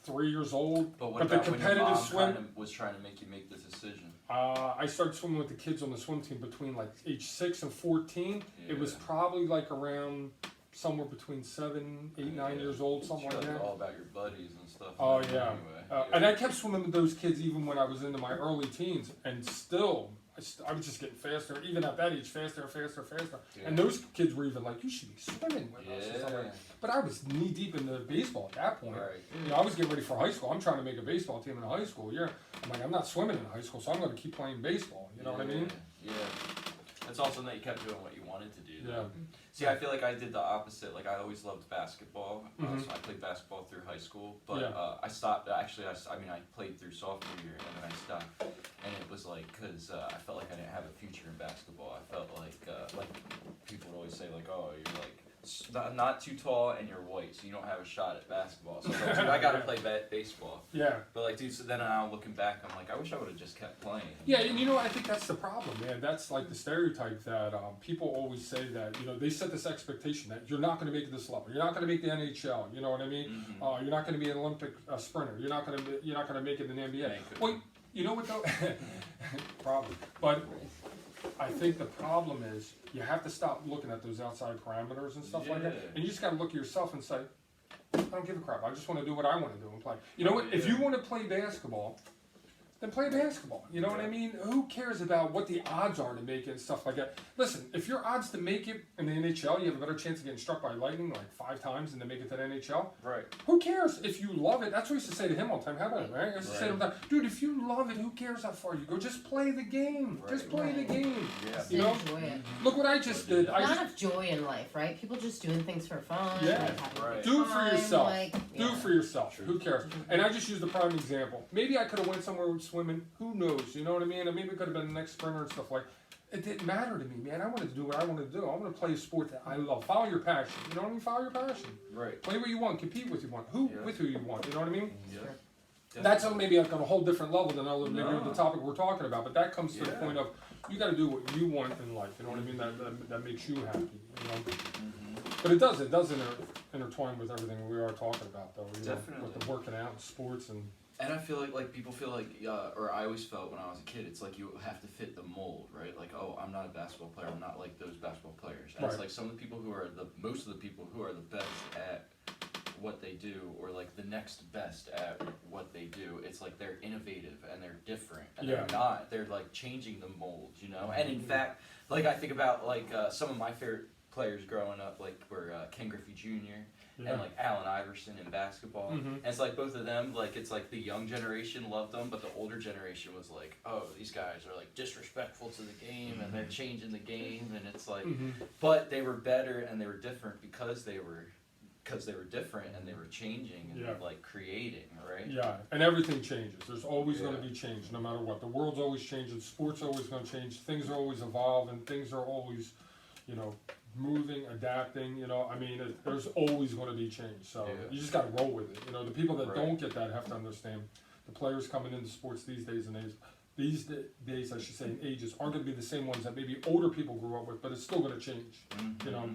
3 years old. But what the about when your competitive mom swim. kind of was trying to make you make the decision? I started swimming with the kids on the swim team between like age 6 and 14. It was Yeah. probably like around somewhere between 7, 8, 9 Yeah. years old, something It's like really that. all about your buddies and stuff. Oh, Anyway, yeah. And I kept swimming with those kids even when I was into my early teens, and still, I was just getting faster, even at that age, faster and faster and faster. Yeah. And those kids were even like, you should be swimming with us. And stuff like Yeah. that. But I was knee deep into baseball at that point. Right. You know, I was getting ready for high school. I'm trying to make a baseball team in high school. Yeah, I'm like, I'm not swimming in high school, so I'm going to keep playing baseball. You know what I mean? Yeah. It's awesome that you kept doing what you wanted to do. Yeah. See, I feel like I did the opposite. Like I always loved basketball, Mhm. so I played basketball through high school. But Yeah. I stopped. Actually, I played through sophomore year, and then I stopped. And it was like because I felt like I didn't have a future in basketball. I felt like people would always say like, oh, you're like not too tall and you're white, so you don't have a shot at basketball. So I was like, dude, I gotta play baseball. Yeah. But like, dude, so then now looking back, I'm like, I wish I would have just kept playing. Yeah, and you know, I think that's the problem, man. That's like the stereotype that people always say that, you know, they set this expectation that you're not going to make it this level. You're not going to make the NHL. You know what I mean? Mm-hmm. You're not going to be an Olympic sprinter. You're not going to make it in the NBA. Well, you know what though? Problem. But I think the problem is you have to stop looking at those outside parameters and stuff like that, and you just got to look at yourself and say, I don't give a crap. I just want to do what I want to do and play. You know what? If you want to play basketball, then play basketball. You know what I mean? Who cares about what the odds are to make it and stuff like that? Listen, if your odds to make it in the NHL, you have a better chance of getting struck by lightning like 5 times than to make it to the NHL. Right. Who cares if you love it? That's what I used to say to him all the time. How about it, right? I used to say to him, dude, if you love it, who cares how far you go? Just play the game. Just play the game. Yeah. You know? Enjoy it. Look what I just did. Not enough joy in life, right? People just doing things for fun. Yeah, like having a good do it for time, yourself. like, Do it for yourself. Who cares? And I just used a prime example. Maybe I could have went somewhere with swimming. Who knows? You know what I mean? And maybe it could have been the next sprinter and stuff like. It didn't matter to me, man. I wanted to do what I wanted to do. I want to play a sport that I love. Follow your passion. You know what I mean? Follow your passion. Right. Play what you want. Compete with who you want. With who you want. You know what I mean? Yeah. That's maybe like on a whole different level than the topic we're talking about. But that comes to the point of you got to do what you want in life. You know what I mean? That makes you happy. You know. But it does intertwine with everything we are talking about, though. You Definitely. know, with the working out and sports and. And I feel like people feel like, or I always felt when I was a kid, it's like you have to fit the mold, right? Like, oh, I'm not a basketball player. I'm not like those basketball players. And it's like some of the people who are most of the people who are the best at what they do, or like the next best at what they do, it's like they're innovative and they're different, and they're not. They're like changing the mold, you know. And in fact, like I think about like some of my favorite players growing up, like were Ken Griffey Jr. And like Allen Iverson in basketball. And it's like both of them, like it's like the young generation loved them, but the older generation was like, oh, these guys are like disrespectful to the game and they're changing the game, and it's like, but they were better and they were different because they were different and they were changing and like creating, right? Yeah, and everything changes. There's always going to be change, no matter what. The world's always changing. Sports always going to change. Things are always evolving. Things are always, you know, moving, adapting, you know, I mean, there's always going to be change, so you just got to roll with it. You know, the people that don't get that have to understand the players coming into sports these days, I should say, in ages, aren't going to be the same ones that maybe older people grew up with, but it's still going to change, you know,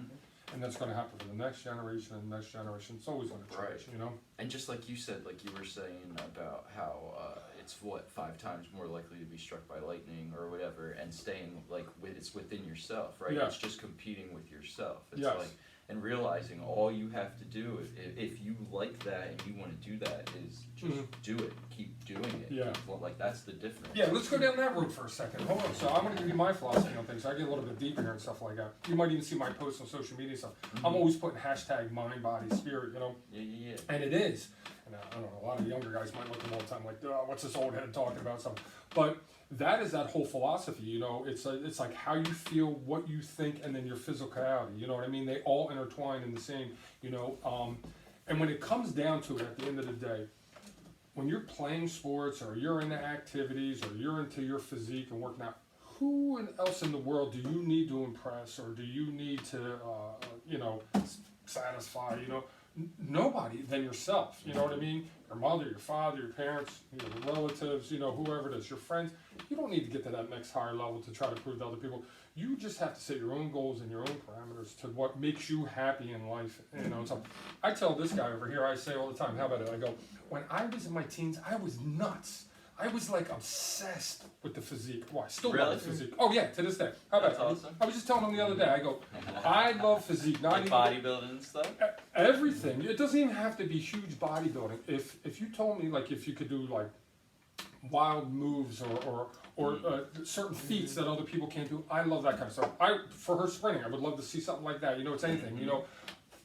and that's going to happen for the next generation and the next generation. It's always going to change, you know. And just like you said, like you were saying about how it's 5 times more likely to be struck by lightning or whatever, and staying like it's within yourself, right? It's just competing with yourself. It's like, and realizing all you have to do if you like that and you want to do that is just do it, keep doing it. Like that's the difference. Yeah, let's go down that road for a second. Hold on. So I'm going to give you my philosophy on things. I get a little bit deeper here and stuff like that. You might even see my posts on social media stuff. I'm always putting hashtag mind, body, spirit, you know. Yeah. And it is. And I don't know, a lot of younger guys might look at them all the time like, what's this old head talking about something? But that is that whole philosophy, you know. It's like how you feel, what you think, and then your physicality. You know what I mean? They all intertwine in the same, you know. And when it comes down to it, at the end of the day, when you're playing sports or you're into activities or you're into your physique and working out, who else in the world do you need to impress or do you need to, you know, satisfy, you know? Nobody than yourself, you know what I mean? Your mother, your father, your parents, your relatives, you know, whoever it is, your friends. You don't need to get to that next higher level to try to prove to other people. You just have to set your own goals and your own parameters to what makes you happy in life. You know, so I tell this guy over here, I say all the time, how about it? I go, when I was in my teens, I was nuts. I was like obsessed with the physique. Well, I still love the physique. Oh yeah, to this day. How about it? Awesome. I was just telling him the other day. I go, I love physique. Not like even bodybuilding and stuff. Everything. It doesn't even have to be huge bodybuilding. If you told me like if you could do like wild moves or certain feats that other people can't do, I love that kind of stuff. For her sprinting, I would love to see something like that. You know, it's anything. You know,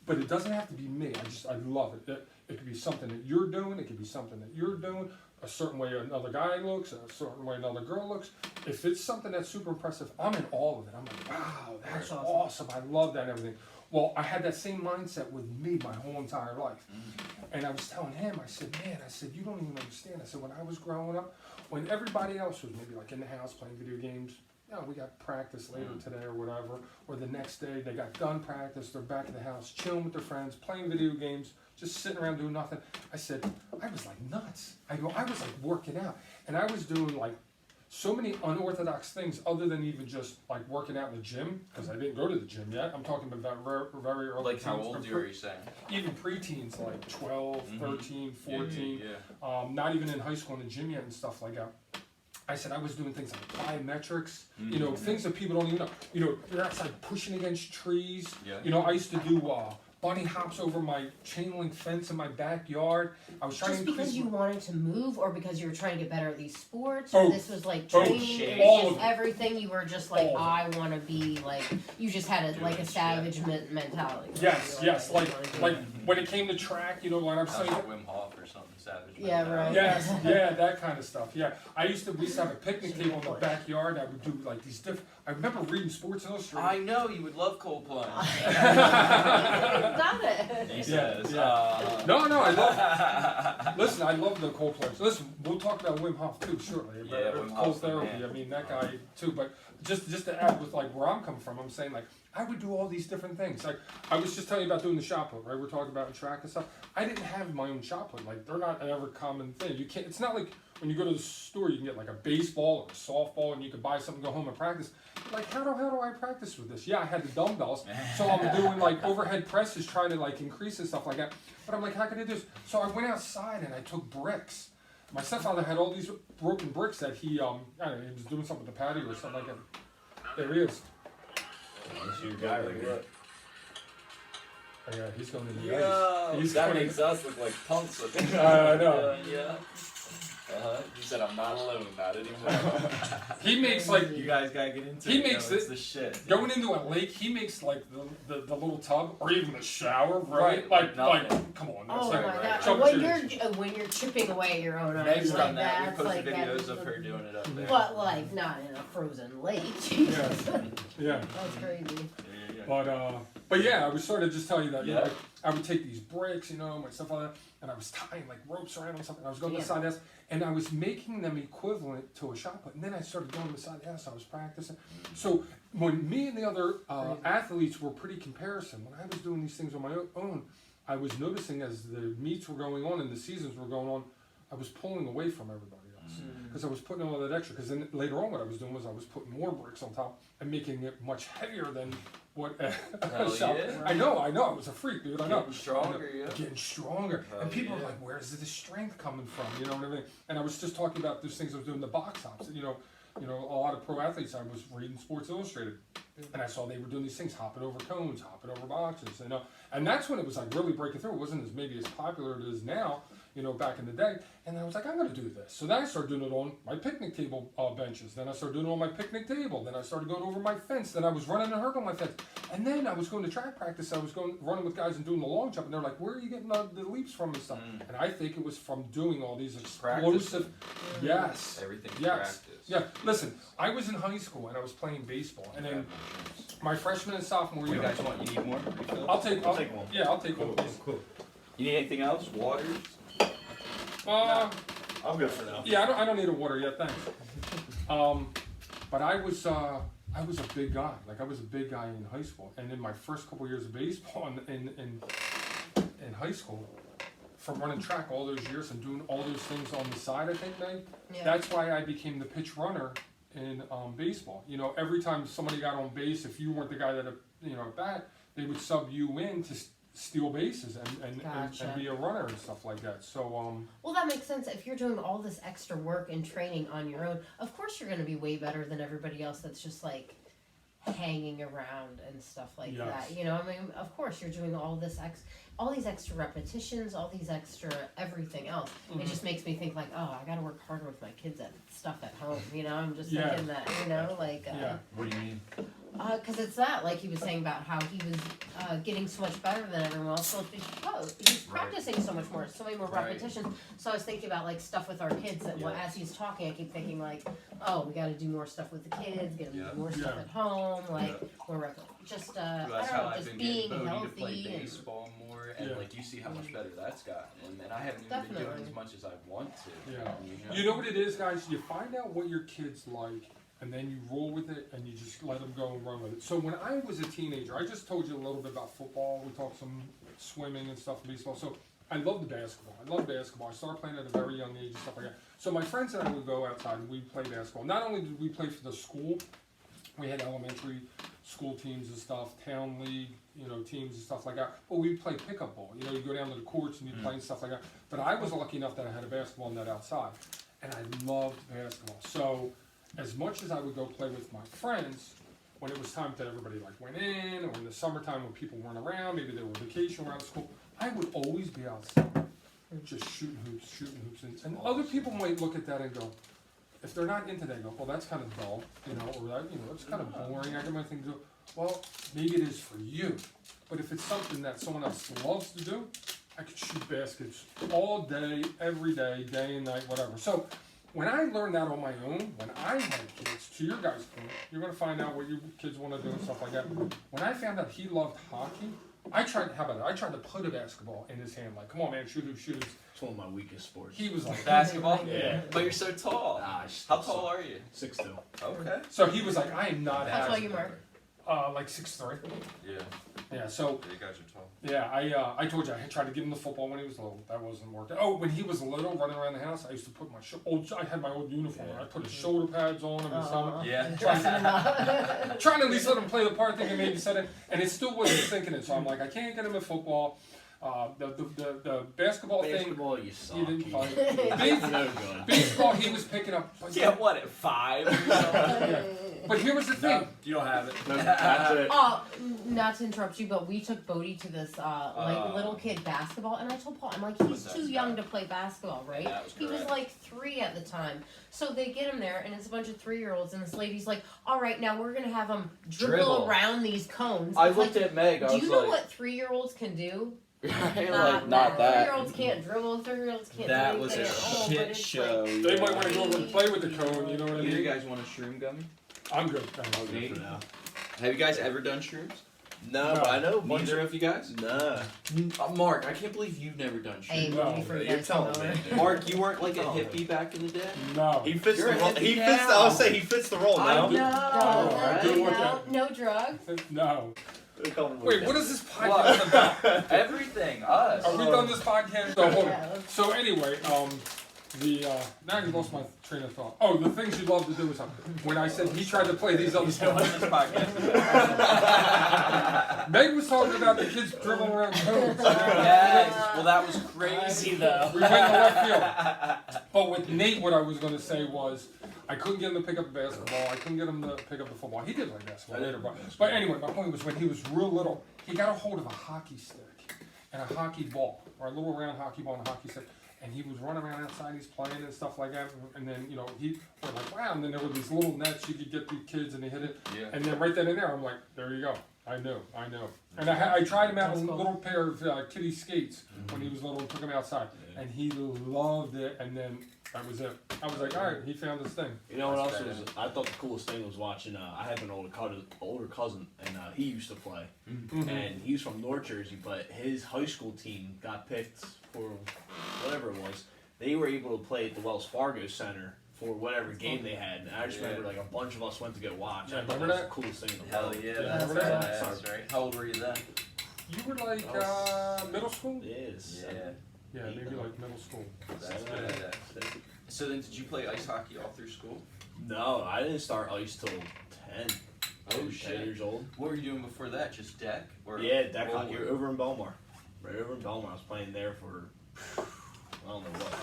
but it doesn't have to be me. I love it. It could be something that you're doing. It could be something that you're doing. A certain way another guy looks, a certain way another girl looks. If it's something that's super impressive, I'm in all of it. I'm like, wow, that's awesome. I love that and everything. Well, I had that same mindset with me my whole entire life. And I was telling him, I said, man, you don't even understand. I said, when I was growing up, when everybody else was maybe like in the house playing video games, oh, we got practice later today or whatever, or the next day they got done practice, they're back in the house, chilling with their friends, playing video games, just sitting around doing nothing. I said, I was like nuts. I was like working out, and I was doing like so many unorthodox things other than even just like working out in the gym, because I didn't go to the gym yet. I'm talking about very early Like how teens, old are you saying? even preteens, like 12, 13, 14, not even in high school in the gym yet and stuff like that. I said I was doing things like plyometrics, you know, things that people don't even know. You know, you're outside pushing against trees. Yeah. You know, I used to do bunny hops over my chain link fence in my backyard. I was trying Just to because you wanted to move, or because you were trying to get better at these sports, Both. or this was like Both. training, it All was of just it. everything. You were just like, All of I want to be like. You just had a savage mentality. Yes, You were yes, I like wanna do when it came to track, you know, when I'm Sounds saying. like Wim Hof or something savage. Yeah, right. Yes, yeah, that kind of stuff. Yeah, we used to have a picnic table in the backyard. I would do like these different. I remember reading Sports Illustrated. I know you would love cold plunge. Got it. He says. No, I love. Listen, I love the cold plunge. Listen, we'll talk about Wim Hof too shortly. Yeah, About Wim cold Hof's the therapy. man. I mean, that guy too. But just to add with like where I'm coming from, I'm saying like I would do all these different things. Like I was just telling you about doing the shot put, right? We're talking about in track and stuff. I didn't have my own shot put. Like they're not an ever common thing. You can't. It's not like when you go to the store, you can get like a baseball or a softball, and you can buy something, go home and practice. Like how do I practice with this? Yeah, I had the dumbbells, so I'm doing like overhead presses, trying to like increase and stuff like that. But I'm like, how can I do this? So I went outside and I took bricks. My stepfather had all these broken bricks that he I don't know, he was doing something with the patio or something like that. There he is. That's your guy right here. Oh, yeah, he's going to the Yo, ice. He's that going makes us look like punks with it. I know. Yeah. He said I'm not alone about it anymore. He makes like You guys gotta get into He it. makes yo, it's it- the shit. dude. going into a lake. He makes like the little tub or even the shower, right? Right, Like come on. Oh That's my like, god! jump When shooting. you're chipping away at your own eyes Meg's like done that. We that's posted like videos that, of her doing it up there. But like not in a frozen lake. Jesus. Yeah. That's crazy. But yeah, I was sort of just telling you that. You know, Yeah. like, I would take these bricks, you know, my stuff like that, and I was tying like ropes around them, something. I was going to the side of the house, and I was making them equivalent to a shot put. And then I started going to the side of the house. I was practicing. So when me and the other athletes were pretty comparison, when I was doing these things on my own, I was noticing as the meets were going on and the seasons were going on, I was pulling away from everybody else because I was putting all that extra. Because then later on, what I was doing was I was putting more bricks on top and making it much heavier than what. Hell so, yeah. I know. I was a freak, dude. I know. Getting stronger, yeah. Getting stronger, Hell and people yeah. are like, "Where's the strength coming from?" You know what I mean? And I was just talking about those things I was doing, the box hops. You know, a lot of pro athletes. I was reading Sports Illustrated, and I saw they were doing these things, hopping over cones, hopping over boxes. You know, and that's when it was like really breaking through. It wasn't as maybe as popular as it is now. You know, back in the day, and I was like, I'm gonna do this. So then I started doing it on my picnic table benches. Then I started doing it on my picnic table. Then I started going over my fence. Then I was running and hurdle on my fence. And then I was going to track practice. I was running with guys and doing the long jump. And they're like, where are you getting the leaps from and stuff? And I think it was from doing all these explosive. Yes. Everything's Yes. practice. Yeah. Listen, I was in high school and I was playing baseball. And then my freshman and sophomore You year. guys want? You need more? Refill? I'll take I'll take one. Yeah, I'll take one. Please. Cool. You need anything else? Water? I'm good for now. Yeah, I don't need a water yet, thanks. But I was a big guy. Like I was a big guy in high school, and in my first couple years of baseball in high school, from running track all those years and doing all those things on the side, I think, Nate, Yeah. that's why I became the pitch runner in baseball. You know, every time somebody got on base, if you weren't the guy that at bat, they would sub you in to steal bases and Gotcha. be a runner and stuff like that. So Well, that makes sense. If you're doing all this extra work and training on your own, of course you're going to be way better than everybody else that's just like hanging around and stuff like Yes. that. You know, I mean, of course you're doing all this all these extra repetitions, all these extra everything else. It just makes me think like, oh, I got to work harder with my kids at stuff at home. You know, I'm just Yeah. thinking that. You know, like. yeah. What do you mean? Because it's that, like he was saying about how he was getting so much better than everyone else. So it's because he's practicing so much more, so many more Right. repetitions. So I was thinking about like stuff with our kids. That as he's talking, I keep thinking like, oh, we got to do more stuff with the kids, get them to do more stuff Yeah. at home, like more just I That's don't how know, I've just been being getting Bodie to play healthy and baseball more, and Yeah. like you see how much better that's gotten, and I haven't even been doing Definitely. as much as I want to. Yeah. You know? You know what it is, guys? You find out what your kids like and then you roll with it, and you just let them go and run with it. So when I was a teenager, I just told you a little bit about football. We talked some swimming and stuff, baseball. So I loved the basketball. I loved basketball. I started playing at a very young age and stuff like that. So my friends and I would go outside and we'd play basketball. Not only did we play for the school, we had elementary school teams and stuff, town league, teams and stuff like that. But we'd play pickup ball. You go down to the courts and you'd play and stuff like that. But I was lucky enough that I had a basketball net outside. And I loved basketball. So as much as I would go play with my friends, when it was time that everybody went in, or in the summertime when people weren't around, maybe they were on vacation around school, I would always be outside, just shooting hoops. And other people might look at that and go, if they're not into that, go, well, that's kind of dull, or that, it's kind of boring. I got my thing to do. Well, maybe it is for you. But if it's something that someone else loves to do, I could shoot baskets all day, every day, day and night, whatever. So when I learned that on my own, when I had kids, to your guys' point, you're going to find out what your kids want to do and stuff like that. When I found out he loved hockey, I tried to put a basketball in his hand, come on, man, shoot it. It's one of my weakest sports. He was like, Basketball? Yeah. But you're so tall. How tall are you? 6'2". Okay. So he was like, I am not That's why having you Mark. 6'3". Yeah. Yeah, so You guys are tall. yeah, I told you I tried to give him the football when he was little. That wasn't working. Oh, when he was little, running around the house, I used to put my I had my old uniform. I put his shoulder pads on him and stuff. Yeah. Dressing him up. Trying to at least let him play the part, thinking maybe said it, and it still wasn't sinking in. So I'm like, I can't get him in football. The basketball thing, Basketball, you suck. he didn't play. You're no good. Baseball, he was picking up. Yeah, what, at 5? Yeah. But here was the thing. You don't have it. No, that's it. Oh, not to interrupt you, but we took Bodie to this little kid basketball, and I told Paul, I'm like, he's too young to play basketball, right? That was He was correct. 3 at the time. So they get him there, and it's a bunch of 3-year-olds, and this lady's like, all right, now we're gonna have him dribble around these cones. I It's looked like, at Meg, I do was you know like, what 3-year-olds can do? not that. 3-year-olds can't dribble. 3-year-olds can't That do was anything a at all, but shit it's show. like- They might want to go over and play with the cone. You know what I You mean? guys want a shroom gummy? I'm good. Nate? For now. Have you guys ever done shrooms? No, but I know a bunch Neither of. of you guys? Nah. Mark, I can't believe you've never done Hey, shrooms. No, Bodie, for you you're guys telling to know. me. Mark, you weren't like a Oh. hippie back in the day? No. He fits You're the a role. hippie He fits. now. I would say he fits the role now. No drugs. No. Wait, Wait, what is this podcast about? Everything, us. Are we done this podcast? So, hold on. Yeah. So anyway, now you lost my train of thought. Oh, the things you love to do is when I said he tried to play these other sports. This podcast. Meg was talking about the kids dribbling around cones. Yes. Well, that was crazy, though. We went in the left field. But with Nate, what I was going to say was, I couldn't get him to pick up the basketball. I couldn't get him to pick up the football. He did play basketball later, but anyway, my point was when he was real little, he got a hold of a hockey stick and a hockey ball, or a little round hockey ball and a hockey stick. And he was running around outside, he's playing and stuff like that. And then, we're like, wow. And then there were these little nets you could get these kids and they hit it. Yeah. And then right then and there, I'm like, there you go. I knew. And I tried him out That's on a cool. little pair of kiddie skates when he was little and took him outside. And he loved it. And then that was it. I was like, all right, he found his thing. You know what else was? I thought the coolest thing was watching. I have an older cousin, and he used to play, and he's from North Jersey, but his high school team got picked for whatever it was. They were able to play at the Wells Fargo Center for whatever game they had, and I just remember a bunch of us went to go watch. Yeah, I thought that remember was that? the coolest thing in the Hell world. yeah. That's remember that? right. That's right. How old were you then? You were like middle school? It is. Yeah, maybe like middle school. That's right. So then, did you play ice hockey all through school? No, I didn't start ice till 10. Oh, 10 shit. years old. What were you doing before that? Just deck? Or Yeah, deck roller? hockey over in Belmar. Right over in Belmar. I was playing there for I don't know what.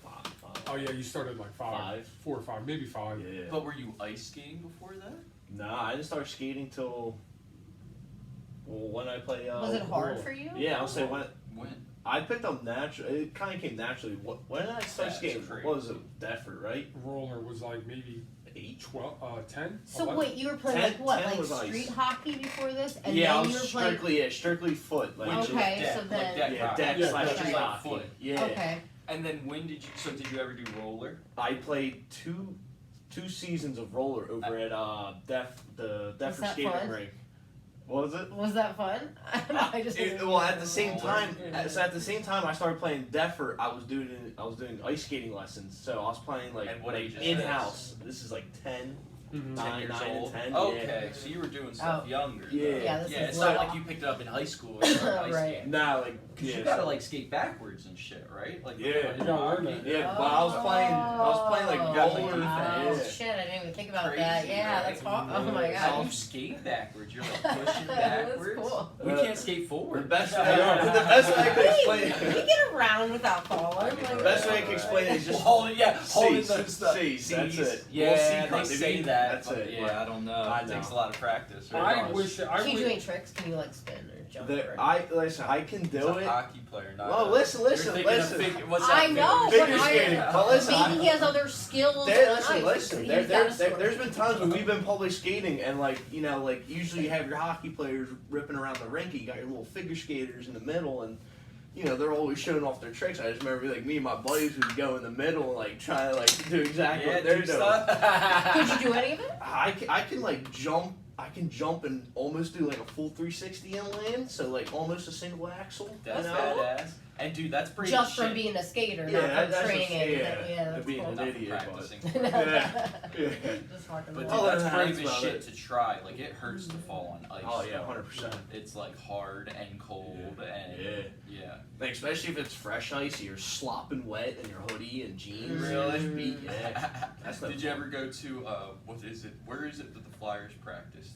Five. Oh yeah, you started like 4 or 5, maybe 5. Yeah. But were you ice skating before that? Nah, I didn't start skating till when I play. Was it hard roller. for you? Yeah, I'll say when When? I picked up naturally. It kind of came naturally. When did I start That's skating? crazy. What was it? Defford, right? Roller was like maybe 10. So 11. wait, you were playing 10 like what, 10 like was ice. street hockey before this, and Yeah, I then was you were playing. strictly foot. Like, Which is Okay, deck, so like then- deck yeah, hockey. deck Yeah, slash deck. street Like hockey. foot. Yeah. Okay. And then when did you? So did you ever do roller? I played two seasons of roller over at the Was Defford that skating fun? rink. What was it? Was that fun? I just Well, at the same time, I started playing Deffer. I was doing ice skating lessons, so I was playing like And what age is in house. This is like 10. 10 9 years and old. 10. Okay, so you were doing stuff Oh. younger. Yeah. though. Yeah, this yeah. is It's like- not like you picked it up in high school and started ice Right. skating. Nah, like Cause yeah, you gotta so- like skate backwards and shit, right? Like Yeah. You gotta learn that. Yeah, but I was playing like You got, like, roller. Oh, Yeah. shit, I didn't even think about Crazy, that. Yeah, right? that's hard. Oh my Yeah. So god. you skate backwards. You're like pushing That's backwards. cool. We Uh, can't skate forward. The best way, Yeah. the best way I could We explain get around without falling. The the Like, best way I can explain it is just holding C's, those stuff. C's, that's it. Yeah, Well, C they cut, say maybe. that. That's but it. Yeah, I don't know. I It takes know. a lot of practice. I Right? wish I can you do would. any tricks? Can you like spin or jump? Or Listen, I can He's do a it. hockey player, not. Well, listen, You're listen, thinking of listen. what's that? I know, Figure but skating. I, But listen, maybe he has other skills. There, on listen, ice. listen. He's There, gotta sort there's been times when we've been public skating and like like usually you have your hockey players ripping around the rink. You got your little figure skaters in the middle, and they're always showing off their tricks. I just remember like me and my buddies would go in the middle and like try to like do exactly what they're doing. stuff. Could you do any of it? I can like jump. I can jump and almost do like a full 360 and land, so like almost a single axle. That's you know? badass. And dude, that's pretty Just shit. from being a skater, Yeah, not from that's training. just- Yeah, that's being cool. an Not from idiot, but- practicing. Yeah. Just fucking But with dude, Oh, that's that's brave as about shit it. to try. Like it hurts to fall on ice. Oh yeah, though. 100%. It's like hard and cold and Yeah. Like, especially if it's fresh ice, you're slopping wet in your hoodie and jeans. Really? Yeah. That's no Did you fun. ever go to what is it? Where is it that the Flyers practiced?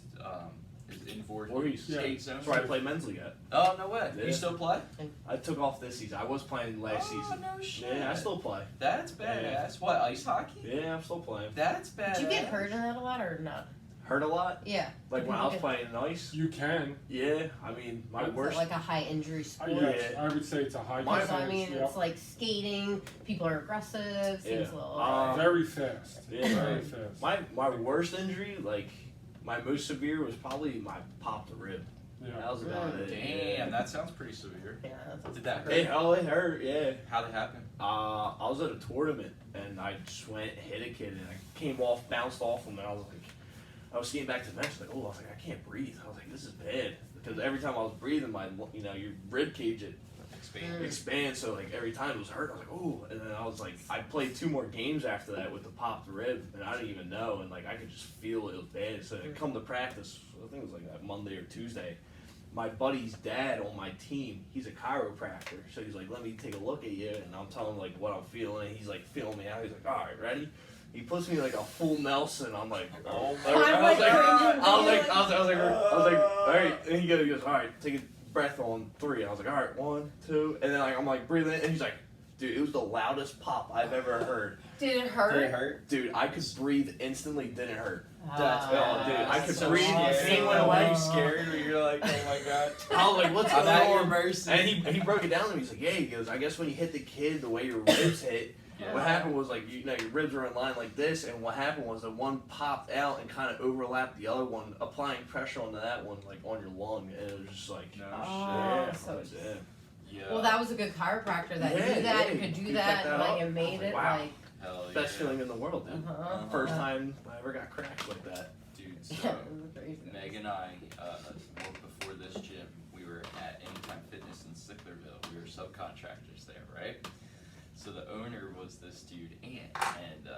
Is it in Voorhees. skate zone? That's where I played men's league at. Oh no way! Yeah. You still play? I took off this season. I was playing last Oh season. no shit! Yeah, I still play. That's badass. Yeah. What, ice hockey? Yeah, I'm still playing. That's badass. Did you get hurt in that a lot or not? Hurt a lot? Yeah. Like Did when I people was get- playing in ice? You can. Yeah, I mean, my Is it worst. like a high injury sport? Yes, I would say it's a high My- Because, I defense. mean, Yep. it's like skating. People are aggressive. Seems Yeah. a little. Very fast. Yeah. Very fast. My worst injury, like, my most severe was probably my popped rib. Yeah. That was about it. Damn, that sounds pretty severe. yeah, that's Did that It, oh, it hurt, yeah. How'd it happen? I was at a tournament and I just went hit a kid and I came off, bounced off him, and I was like, I was skating back to the bench, like, oh, I was like, I can't breathe. I was like, this is bad because every time I was breathing, my your rib cage it Expand. expands, so like every time it was hurt, I was like, oh, and then I was like, I played 2 more games after that with the popped rib, and I didn't even know, and like I could just feel it was bad. So I come to practice, I think it was like that Monday or Tuesday. My buddy's dad on my team, he's a chiropractor, so he's like, let me take a look at you, and I'm telling him like what I'm feeling, and he's like feeling me out. He's like, all right, ready? He puts me like a full Nelson. I'm like, oh my I'm God. like, I was like, all right, and he goes, all right, take a breath on 3. I was like, all right, 1, 2, and then like I'm like breathing, and he's like, dude, it was the loudest pop I've ever heard. Did it hurt? Did it hurt? Dude, I could breathe instantly, didn't hurt. That's oh, dude, I could breathe. Scary. He went away. Are you scared? Or you're like, oh my god. I was like, what's I'm going at your on? mercy. And he broke it down to me. He's like, yeah, he goes, I guess when you hit the kid the way your ribs hit, Yeah. what happened was like, your ribs were in line like this, and what happened was the one popped out and kind of overlapped the other one, applying pressure onto that one, like on your lung, and it was just like, No Oh, shit. so it's- yeah. Yeah. Well, that was a good chiropractor that Yeah, knew that yeah, and could you do picked that, that and like up. it I made was like, it wow. like. Hell yeah. Best feeling in the world, dude. Uh-huh. First time I ever got cracked like that. Dude, Yeah, so it was crazy. Meg and I, before this gym, we were at Anytime Fitness in Sicklerville. We were subcontractors there, right? So the owner was this dude, Ant, and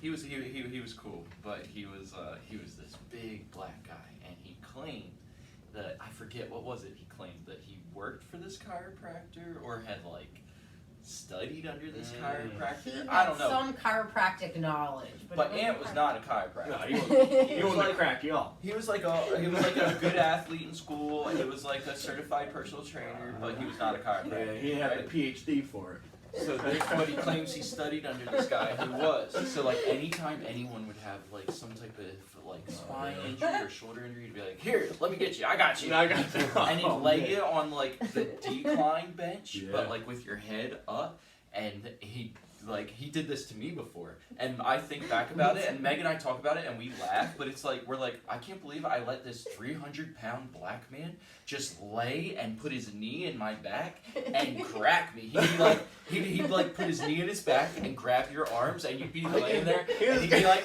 he was cool, but he was this big black guy, and he claimed that, I forget what was it. He claimed that he worked for this chiropractor or had like studied under this He chiropractor. had I don't know. some chiropractic knowledge, But it Ant was not a No, chiropractor. he was wanted like- to crack you off. He was like a good athlete in school, and he was like a certified personal trainer, but he was not a Yeah, chiropractor. he didn't have a right? PhD for it. So but he claims he studied under this guy who was. So like anytime anyone would have like some type of like spine injury or shoulder injury, he'd be like, here, let me get you, I got you. I got that. And he'd lay you on like the decline bench, Yeah. but like with your head up, and he did this to me before, and I think back about it, and Meg and I talk about it, and we laugh, but it's like, we're like, I can't believe I let this 300-pound black man just lay and put his knee in my back and crack me. He'd like put his knee in his back and grab your arms, and you'd be laying there, and he'd be like,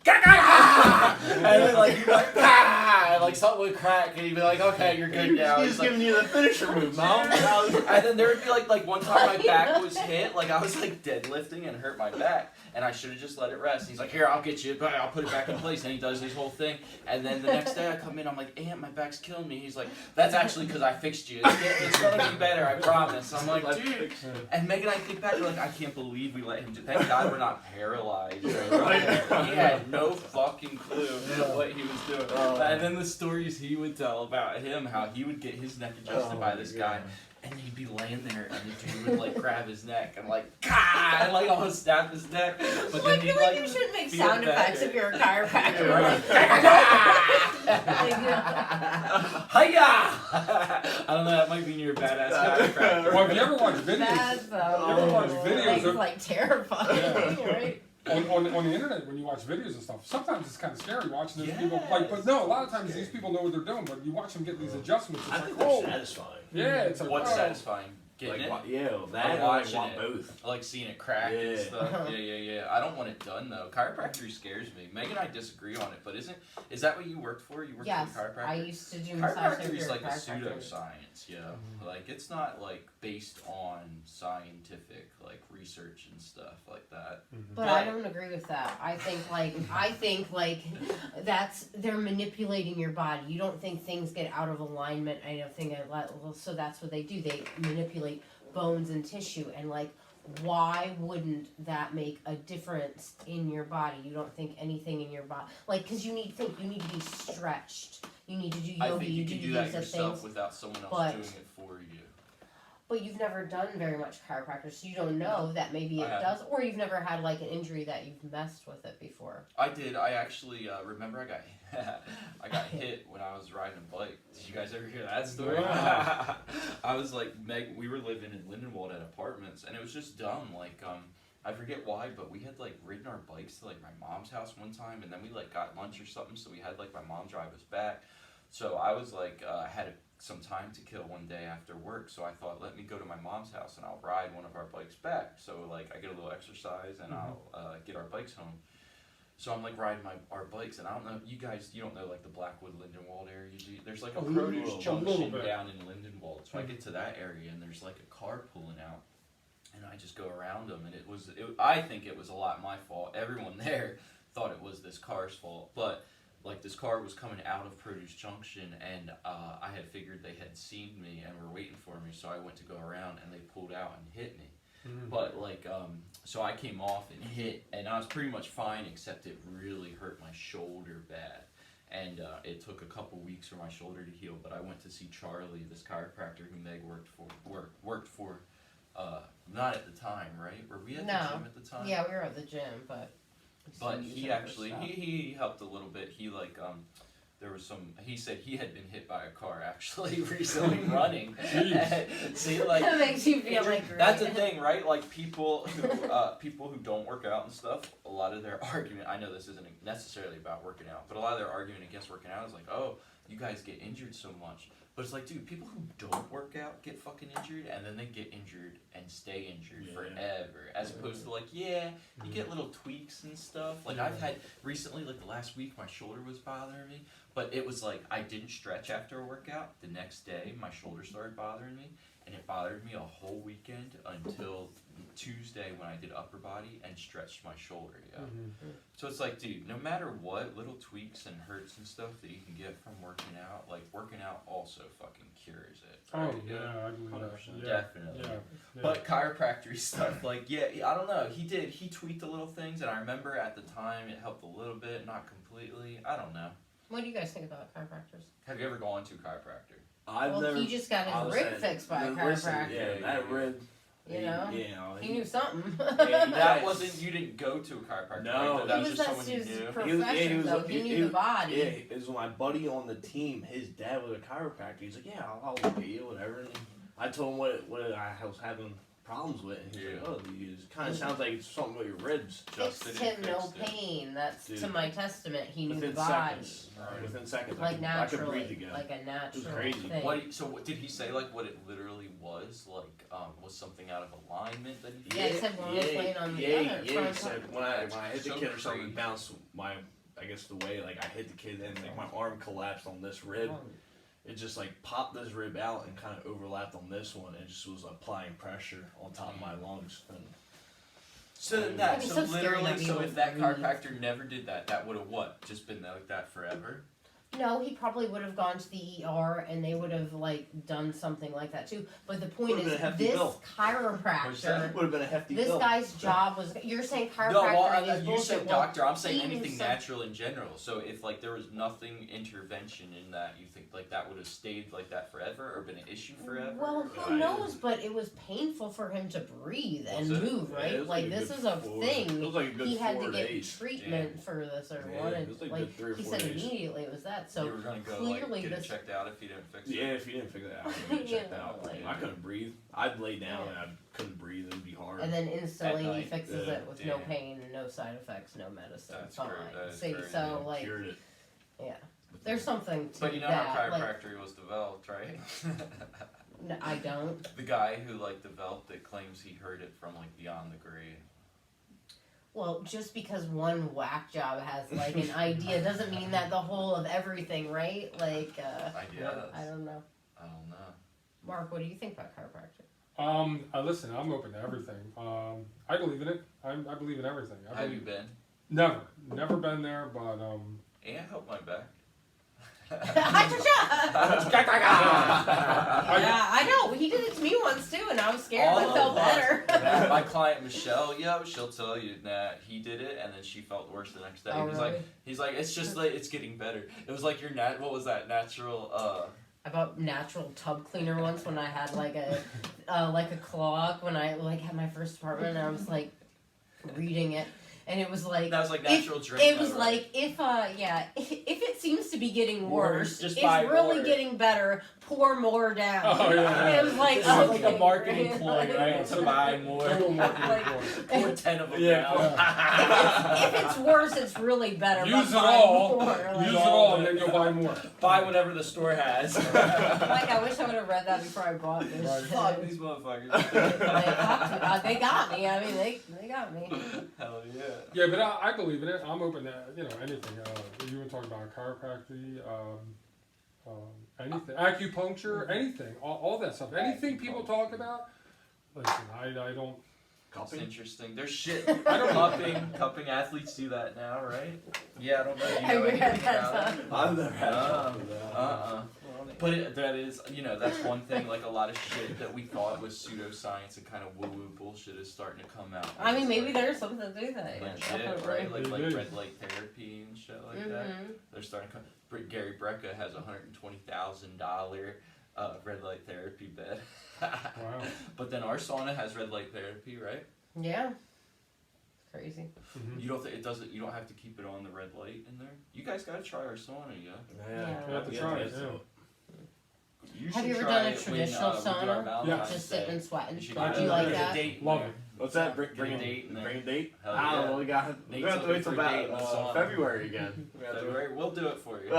and then like you'd be like, and like something would crack, and you'd be like, okay, you're good now. He's giving you the finisher move, Mom. And then there would be like one time my back was hit, like I was like deadlifting and hurt my back, and I should have just let it rest. He's like, here, I'll get you, but I'll put it back in place, and he does his whole thing. And then the next day I come in, I'm like, Aunt, my back's killing me. He's like, that's actually because I fixed you. It's gonna be better, I promise. I'm like, dude. And Meg and I think back, we're like, I can't believe we let him do. Thank God we're not paralyzed. Right? He had no fucking clue what he was doing. And then the stories he would tell about him, how he would get his neck adjusted by this guy. And he'd be laying there, and the dude would like grab his neck and like, Gah! And like almost snap his neck. But then I feel like you shouldn't make sound effects if you're a chiropractor. Hiya! I don't know. That might mean you're a badass chiropractor. Well, have you ever watched videos? That's You ever watch videos of like terrifying, right? on the internet when you watch videos and stuff? Sometimes it's kind of scary watching those people. Like, but no, a lot of times these people know what they're doing. But you watch them get these adjustments. It's I like, think oh, they're satisfying. yeah, it's like, What's oh. satisfying? Getting Like, it? yeah, that I'm and I watching want it. both. I like seeing it crack and Yeah. stuff. Yeah. I don't want it done though. Chiropractic scares me. Meg and I disagree on it, but is that what you worked for? You worked Yes, for a chiropractor? I used to do massage Chiropractic therapy is for like a chiropractors. pseudoscience, Like it's not like based on scientific like research and stuff like that. But I don't agree with that. I think like that's they're manipulating your body. You don't think things get out of alignment. I don't think so that's what they do. They manipulate bones and tissue, and like why wouldn't that make a difference in your body? You don't think anything in your body, like, because you need to be stretched. You need to do yoga. I think you can do that yourself things. without someone else but- doing it for you. But you've never done very much chiropractor, so you don't know that maybe it does, or you've never had like an injury that you've messed with it before. I did. I actually remember I got hit when I was riding a bike. Did you guys ever hear that story? Wow. I was like, we were living in Lindenwold at apartments, and it was just dumb. Like, I forget why, but we had like ridden our bikes to like my mom's house one time, and then we like got lunch or something, so we had like my mom drive us back. So I was like, had some time to kill one day after work, so I thought, let me go to my mom's house and I'll ride one of our bikes back. So like I get a little exercise and I'll get our bikes home. So I'm like riding our bikes, and I don't know, you don't know like the Blackwood Lindenwold area. There's like a produce junction down in Lindenwold. So I get to that area and there's like a car pulling out, and I just go around them, and I think it was a lot my fault. Everyone there thought it was this car's fault, but like this car was coming out of Produce Junction, and I had figured they had seen me and were waiting for me, so I went to go around, and they pulled out and hit me. But like, so I came off and hit, and I was pretty much fine, except it really hurt my shoulder bad. And it took a couple weeks for my shoulder to heal, but I went to see Charlie, this chiropractor who Meg worked for, not at the time, right? Were we at the gym at the time? Yeah, we were at the gym, but he actually he helped a little bit. He like there was some. He said he had been hit by a car actually recently running. See, like that makes you feel like great. That's the thing, right? Like people who don't work out and stuff. A lot of their argument. I know this isn't necessarily about working out, but a lot of their argument against working out is like, oh, you guys get injured so much. But it's like, dude, people who don't work out get fucking injured, and then they get injured and stay injured forever. As opposed to like, you get little tweaks and stuff. Like I've had recently, like the last week, my shoulder was bothering me, but it was like I didn't stretch after a workout. The next day, my shoulder started bothering me, and it bothered me a whole weekend until Tuesday when I did upper body and stretched my shoulder. So it's like, dude, no matter what, little tweaks and hurts and stuff that you can get from working out, like working out also fucking cures it. Right? Oh yeah, I believe that. Definitely. Yeah. But chiropractic stuff, like I don't know. He tweaked the little things, and I remember at the time it helped a little bit, not completely. I don't know. What do you guys think about chiropractors? Have you ever gone to a chiropractor? I've never. He just got his rib fixed by a chiropractor. Yeah, that rib. You know? He knew something. That wasn't. You didn't go to a chiropractor. No, right? That he was was just someone you his knew. profession, though. He knew the body. Yeah, it was my buddy on the team. His dad was a chiropractor. He's like, yeah, I'll look at you, whatever. And I told him what I was having problems with, and he's like, oh, it kind of sounds like it's something with your ribs. Fixed him, no pain. That's Dude. to my testament. He knew the Within body. seconds. Within seconds. Like I could breathe naturally. again. Like a natural crazy. thing. So what did he say? Like what it literally was? Like was something out of alignment that he? Yeah, he said one was laying on the other. He said when I hit the So kid or something, crazy. bounced my I guess the way like I hit the kid and like my arm collapsed on this rib. It just like popped this rib out and kind of overlapped on this one, and just was applying pressure on top of my lungs. And So That'd that, be so so scary literally, not to be so able if to that breathe. chiropractor never did that, that would have what? Just been like that forever? No, he probably would have gone to the ER and they would have like done something like that too. But the point Would've is, been a hefty this bill. What's chiropractor, that? would have been a hefty this bill. guy's job was. You're saying chiropractor No, well, is you bullshit. said Well, doctor. I'm saying even anything some- natural in general. So if like there was nothing intervention in that, you think like that would have stayed like that forever or been an issue forever? Well, who Right. knows? But it was painful for him to breathe and Was it? move, Yeah, right? it was like a this good is a 4 thing. It was like a good He had 4 to get days. treatment for this or Yeah, what, it and was like like good 3 or he 4 said days. immediately it was that. So you were gonna go clearly like get it this- checked out if you didn't fix it. Yeah, if you didn't figure that out, I would Yeah, checked out. like- I couldn't breathe. I'd lay down Yeah. and I couldn't breathe. It would be hard. and then instantly At he night. fixes Yeah, it with no damn. pain, no side effects, no medicine. That's Fine. great, that is See, great, so yeah. like Cured it. yeah, there's something to But you know that. how like, chiropractor was developed, right? no, I don't. The guy who like developed it claims he heard it from like beyond the grave. Well, just because one whack job has like an idea doesn't mean that the whole of everything, right? Like, I guess. I don't know. I don't know. Mark, what do you think about chiropractic? Listen, I'm open to everything. I believe in it. I believe in everything. How have you been? Never been there, but Yeah, I helped my back. Yeah, I know. He did it to me once too, and I was scared. All I felt of us. better. My client Michelle, she'll tell you that he did it, and then she felt worse the next day. Oh, really? He's like, it's just like it's getting better. It was like your what was that natural? I bought natural tub cleaner once when I had like a clog when I like had my first apartment, and I was like reading it, and it was like. That was like natural drink. It was though, right? like if it seems to be getting worse, Just it's buy really more. getting better. Pour more down. Oh, yeah. It was like It's like okay, a marketing right? ploy, right? To buy more. total marketing Like- ploy. pour 10 of them Yeah. down. If it's worse, it's really better. Use it but buy all. more, Use like- it all, and then you'll buy more. Buy whatever the store has. Like I wish I would have read that before I bought this. Right. shit. Fuck these motherfuckers. They got me. I mean, they got me. Hell yeah. Yeah, but I believe in it. I'm open to anything. You were talking about chiropractic, anything, acupuncture, anything, all that stuff. Anything people talk about. Listen, I don't. It's Cupping? interesting. There's shit. I don't cupping athletes do that now, right? Yeah, I don't know. Do you Have know you had anything that about done? it? I've never had a cup of that. But that is, that's one thing. Like a lot of shit that we thought was pseudoscience and kind of woo-woo bullshit is starting to come out. I mean, It's maybe like there's something to do that. Yeah, legit, definitely. right? Like It is. red light therapy and shit like that. Mhm. They're starting to come. Gary Brecka has a $120,000 red light therapy bed. Wow. But then our sauna has red light therapy, right? Yeah. Crazy. Mhm. You don't think it doesn't? You don't have to keep it on the red light in there. You guys gotta try our sauna, yeah. Yeah. You have to try it. Yeah. You Have should you ever try done a it when, traditional we do our sauna? Valentine's Just Day. sitting and sweating. You should Would get you a- like get a that? date in Love there. it. What's that? Get a date in there. Bring a date? Hell I don't yeah. know. We got. Nate's We have to looking wait till for a date in the about sauna. February again. We have to- February, we'll do it for you.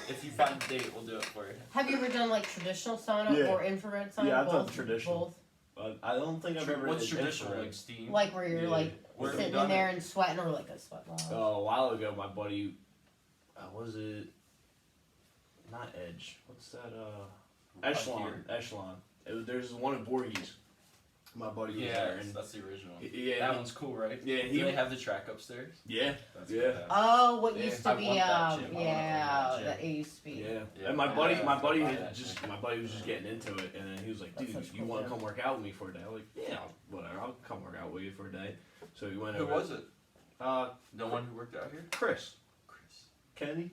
If you find a date, we'll do it for you. Have you ever done like traditional sauna Yeah. or infrared sauna? Yeah, I've done Both? traditional. But I don't think I've ever. What's did traditional? infrared. Like steam? Like where you're Yeah. like Where have you sitting done in there it? and sweating, or like a sweat lodge. A while ago, my buddy, was it? Not Edge. What's that? Echelon. Echelon. There's one in Voorhees. My buddy was Yeah, there, and that's the original. yeah, That one's cool, right? yeah, Do he, they have the track upstairs? yeah, That's Yeah. fantastic. Oh, what Yeah. used I to be want that gym. I yeah, want that that used to be. yeah. Yeah. And my buddy Yeah, had that just, shit. my buddy was just getting into it, and then he was like, That's "Dude, such you cool want to gym. come work out with me for a day?" I was like, "Yeah, whatever. I'll come work out with you for a day." So we went Who over. was it? Uh, The one who worked out here? Chris Chris. Kennedy.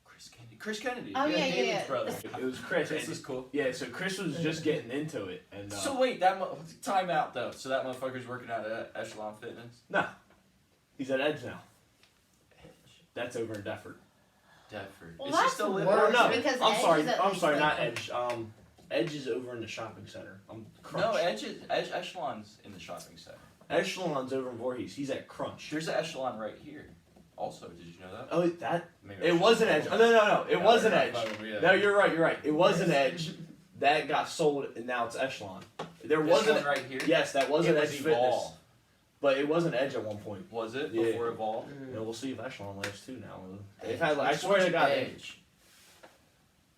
Chris Kennedy. Chris Kennedy. Oh, yeah, David's yeah. brother. It was Chris. This and- is cool. yeah, so Chris was just getting into it, and So wait, time out though. So that motherfucker's working out at Echelon Fitness? no, he's at Edge now. That's over in Deptford. Deptford. Well, Is he that's still living? worse. Or no, because I'm Edge sorry. is at I'm least sorry, like not the- Edge. Edge is over in the shopping center. I'm Crunch. No, Echelon's in the shopping center. Echelon's over in Voorhees. He's at Crunch. There's an Echelon right here. Also, did you know that? Oh, that Maybe I it should- wasn't Edge. Oh, no. It Yeah, wasn't they're Edge. not voting, yeah. No, you're right. You're right. It wasn't Edge. That got sold, and now it's Echelon. There This wasn't. one right here. Yes, that wasn't it was Edge Evolve. Fitness. But it wasn't Edge at one point. Was it Yeah. before Evolve? And we'll see if Echelon lasts too now. They've had, I swear they got Edge.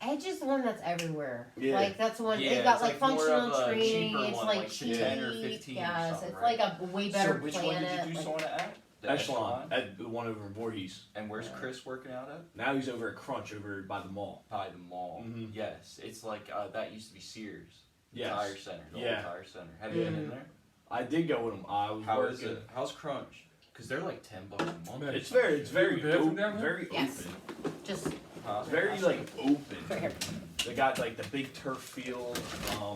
Edge is the one that's everywhere. Yeah. Like that's the one. Yeah, It's got it's like like more functional of a training. cheaper It's one, like like cheap. 10 or 15 or yes, something, it's right? like a way better So which planet. one did you do like, Sauna at? The Echelon. At the one over in Voorhees. And where's Yeah. Chris working out at? Now he's over at Crunch over by the mall. By the mall. Mhm. Yes, it's like that used to be Sears. The Yes. Tire Center. The Yeah. old Tire Center. Have you been in Mm. there? I did go with him. I was How working. is it? How's Crunch? Because they're like $10 a month. Man, It's very You have a bathroom open. down here? Very Yes. open. just Huh? It's very like open. They got like the big turf field.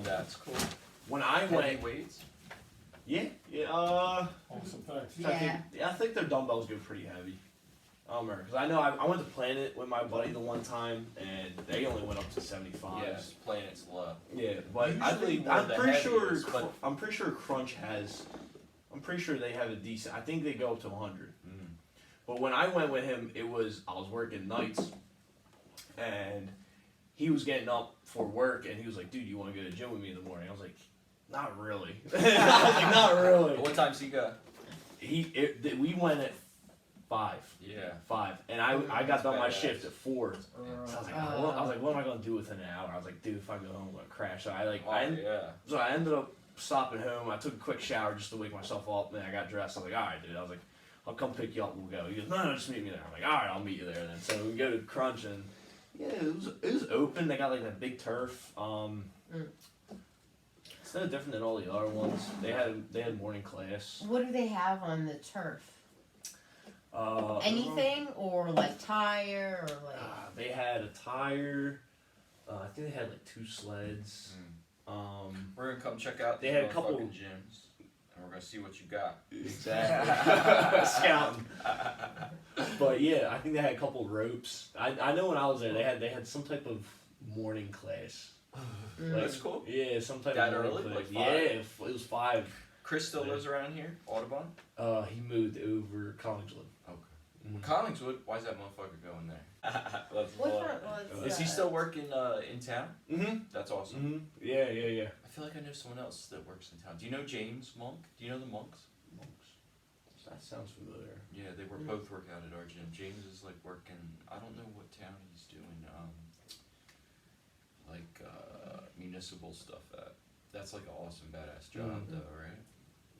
That's cool. When I Heavy went, weights. yeah. Awesome, thanks. Yeah. I think their dumbbells go pretty heavy. I don't remember because I know I went to Planet with my buddy the one time and they only went up to 75s. Yes, Planet's low. Yeah, but Usually we're I'm the pretty sure. heaviest, but- I'm pretty sure Crunch has. I'm pretty sure they have a decent. I think they go up to 100. Mm. But when I went with him, I was working nights, and he was getting up for work, and he was like, "Dude, you want to go to the gym with me in the morning?" I was like, "Not really." I was like, "Not really." What time's he go? We went at 5, Yeah. and I got done my badass. shift at 4. So I was like, what am I gonna do within an hour? I was like, dude, if I go home, I'm gonna crash. So I ended up stopping home. I took a quick shower just to wake myself up, and I got dressed. I was like, all right, dude. I was like, I'll come pick you up. We'll go. He goes, no, just meet me there. I'm like, all right, I'll meet you there then. So we go to Crunch, and yeah, it was open. They got like that big turf. It's no different than all the other ones. They had morning class. what do they have on the turf? Uh, Anything or like tire or like They had a tire. I think they had like 2 sleds. We're gonna come check out They these had a couple- motherfucking gyms, and we're gonna see what you got. Exactly. Scouting. But yeah, I think they had a couple ropes. I know when I was there, they had some type of morning class. That's cool. Yeah, some type That of morning early? class. Like 5? Yeah, it was 5. Chris still Yeah. lives around here, Audubon. He moved over Collingswood. Okay. Collingswood. Why is that motherfucker going there? That's Which fun. one was Is he still working in town? Mm-hmm. That's awesome. Mm-hmm. Yeah. I feel like I know someone else that works in town. Do you know James Monk? Do you know the Monks? Monks. That sounds familiar. Yeah, they were both work out at our gym. James is like working. I don't know what town he's doing. Municipal stuff at. That's like an awesome badass job though, right?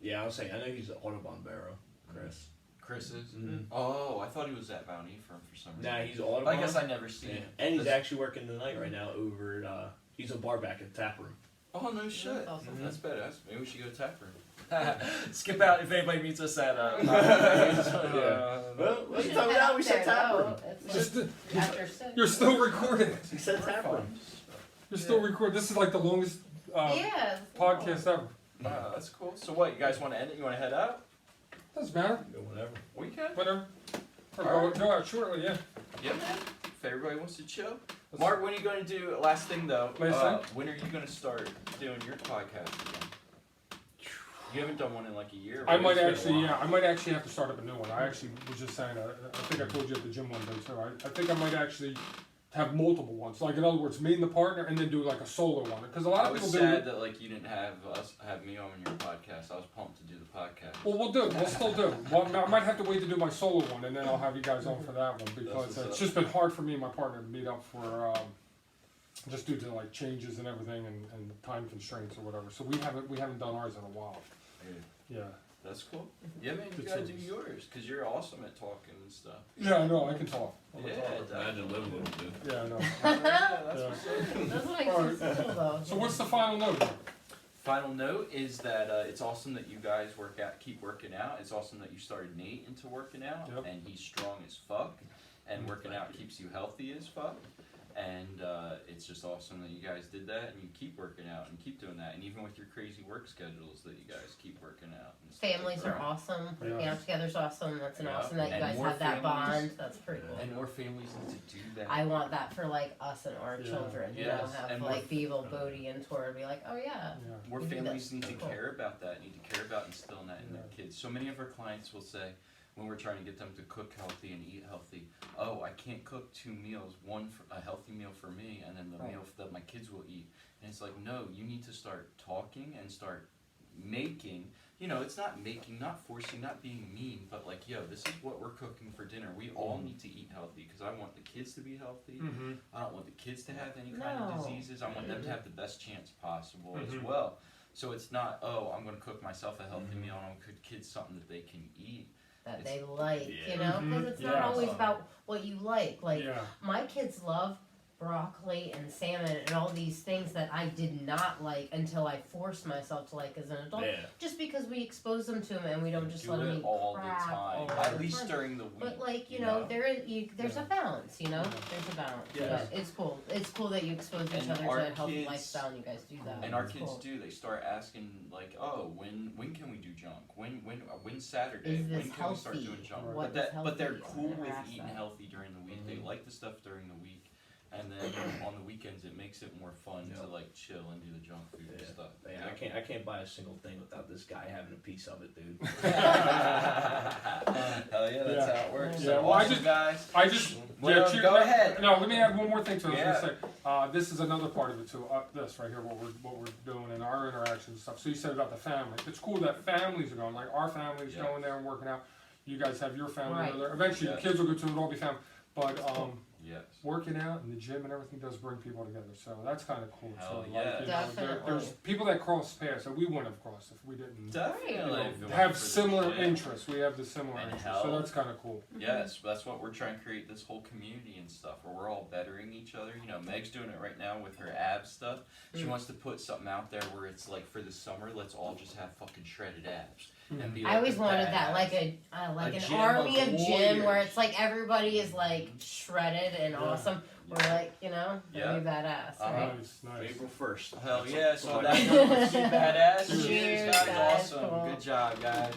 Yeah, I was saying, I know he's at Audubon Barrow, Chris. Chris is. Mm-hmm. Oh, I thought he was at Mount Ephraim for some reason. Nah, he's Audubon. I guess I never see Yeah. him. And he's That's- actually working tonight right now over at, he's a bar back at Tap Room. Oh no shit. That's awesome. That's badass. Maybe we should go tap room. Skip out if anybody meets us at Well, We you should told me head that out we said there, Tap though. Room. It's Just, like after 6. you're still recording. He said Tap Room. You're still recording. This is like the longest Yeah. podcast ever. That's cool. So what? You guys want to end it? You want to head out? Doesn't matter. Go whatever. We can. Whatever. Or Alright. go out shortly, yeah. Yeah, man. If everybody wants to chill. Let's- Mark, when are you going to do? Last thing though. Last when are you going to start doing your podcast again? You haven't done one in like a year. I right? might It's been a actually, while. yeah, I might actually have to start up a new one. I actually was just saying, I think I told you at the gym one day too. I think I might actually have multiple ones. Like in other words, me and the partner, and then do like a solo one. Because a lot I of was people sad do. that like you didn't have me on your podcast. I was pumped to do the podcast. Well, we'll do. We'll still do. Well, I might have to wait to do my solo one, and then I'll have you guys on for that one because what's it's up. just been hard for me and my partner to meet up for. Just due to like changes and everything and time constraints or whatever. So we haven't done ours in a while. Yeah. That's cool. Yeah, man, you Good gotta do service. yours because you're awesome at talking and stuff. Yeah, I know. I can talk. I'm a Yeah, talker. Imagine living with him, dude. Yeah, I know. Yeah, that's Yeah. what's up. That's what makes Alright. it cool though. So what's the final note? Final note is that it's awesome that you guys keep working out. It's awesome that you started Nate into working out, Yep. and he's strong as fuck, and working out keeps you healthy as fuck. And it's just awesome that you guys did that, and you keep working out and keep doing that, and even with your crazy work schedules, that you guys keep working out. And stuff like Families that. are awesome. Working Yeah. out together's awesome. That's an Yeah. awesome that you And guys more have that families. bond. That's pretty cool. And more families need to do that. I want that for like us and our Yeah. children. You Yes, know, have and like more- be able Bodie and Tor be like, oh yeah. Yeah. More Maybe families that's need to cool. care about that, need to care about instilling that in their Yeah. kids. So many of our clients will say, when we're trying to get them to cook healthy and eat healthy, oh, I can't cook 2 meals, one for a healthy meal for me, and then the Right. meal that my kids will eat. And it's like, no, you need to start talking and start making you know, it's not making, not forcing, not being mean, but like, yo, this is what we're cooking for dinner. We all need to eat healthy because I want the kids to be healthy. I don't want the kids to have any kind of diseases. I want them to have the best chance possible as well. So it's not, oh, I'm gonna cook myself a healthy meal and I'm gonna cook kids something that they can eat. That It's- they like, Yeah. you know, because it's not Yeah. always about what you like. Like Yeah. my kids love broccoli and salmon and all these things that I did not like until I forced myself to like as an adult. Yeah. Just because we expose them to them and we don't just do let them it eat all the crap time, all at the least time. during the week. But like you know, there's Yeah. a balance. You know, Yeah. there's a balance. Yeah. But it's cool. It's cool that you expose each And other our to a healthy kids- lifestyle and you guys do that. And our It's kids cool. do. They start asking like, "Oh, when can we do junk? When's Saturday? Is this when can we start healthy? doing junk?" What But is but they're healthy? cool I never with asked eating that. healthy during the week. They like the stuff during the week, and then on the weekends it makes it more fun to like chill and do the junk food and stuff. Man, I can't buy a single thing without this guy having a piece of it, dude. Hell yeah, that's how it works. Yeah, So well, I awesome, just- guys. I just Well, cheer- go ahead. No, let me add one more thing to it. I was Yeah. gonna say, this is another part of it too. This right here, what we're doing in our interactions and stuff. So you said about the family. It's cool that families are going. Like our family's Yeah. going there and working out. You guys have your family Right. over there. Eventually, Yeah. the kids will go to it. All be family. But Yes. working out and the gym and everything does bring people together. So that's kind of cool. Hell so, yeah. like, you know, there's Definitely. people that cross paths that we wouldn't have crossed if we didn't. You Definitely. know, If it wasn't have for the similar gym. interests. We have the similar And interests. So health. that's kind of cool. Yes, that's what we're trying to create, this whole community and stuff where we're all bettering each other. You know, Meg's doing it right now with her abs stuff. She wants to put something out there where it's like for the summer, let's all just have fucking shredded abs. And be I like always the wanted that, badass. like A an gym army of of gym where warriors. it's like everybody is like shredded and Yeah. awesome. We're like, you know, Yeah. that'd be badass, Uh-huh. right? Nice. April 1st. Hell yeah, so That's that what- let's be badass. Cheers. Cheers, Cheers, guys. guys. Awesome. Cool. Good job, guys.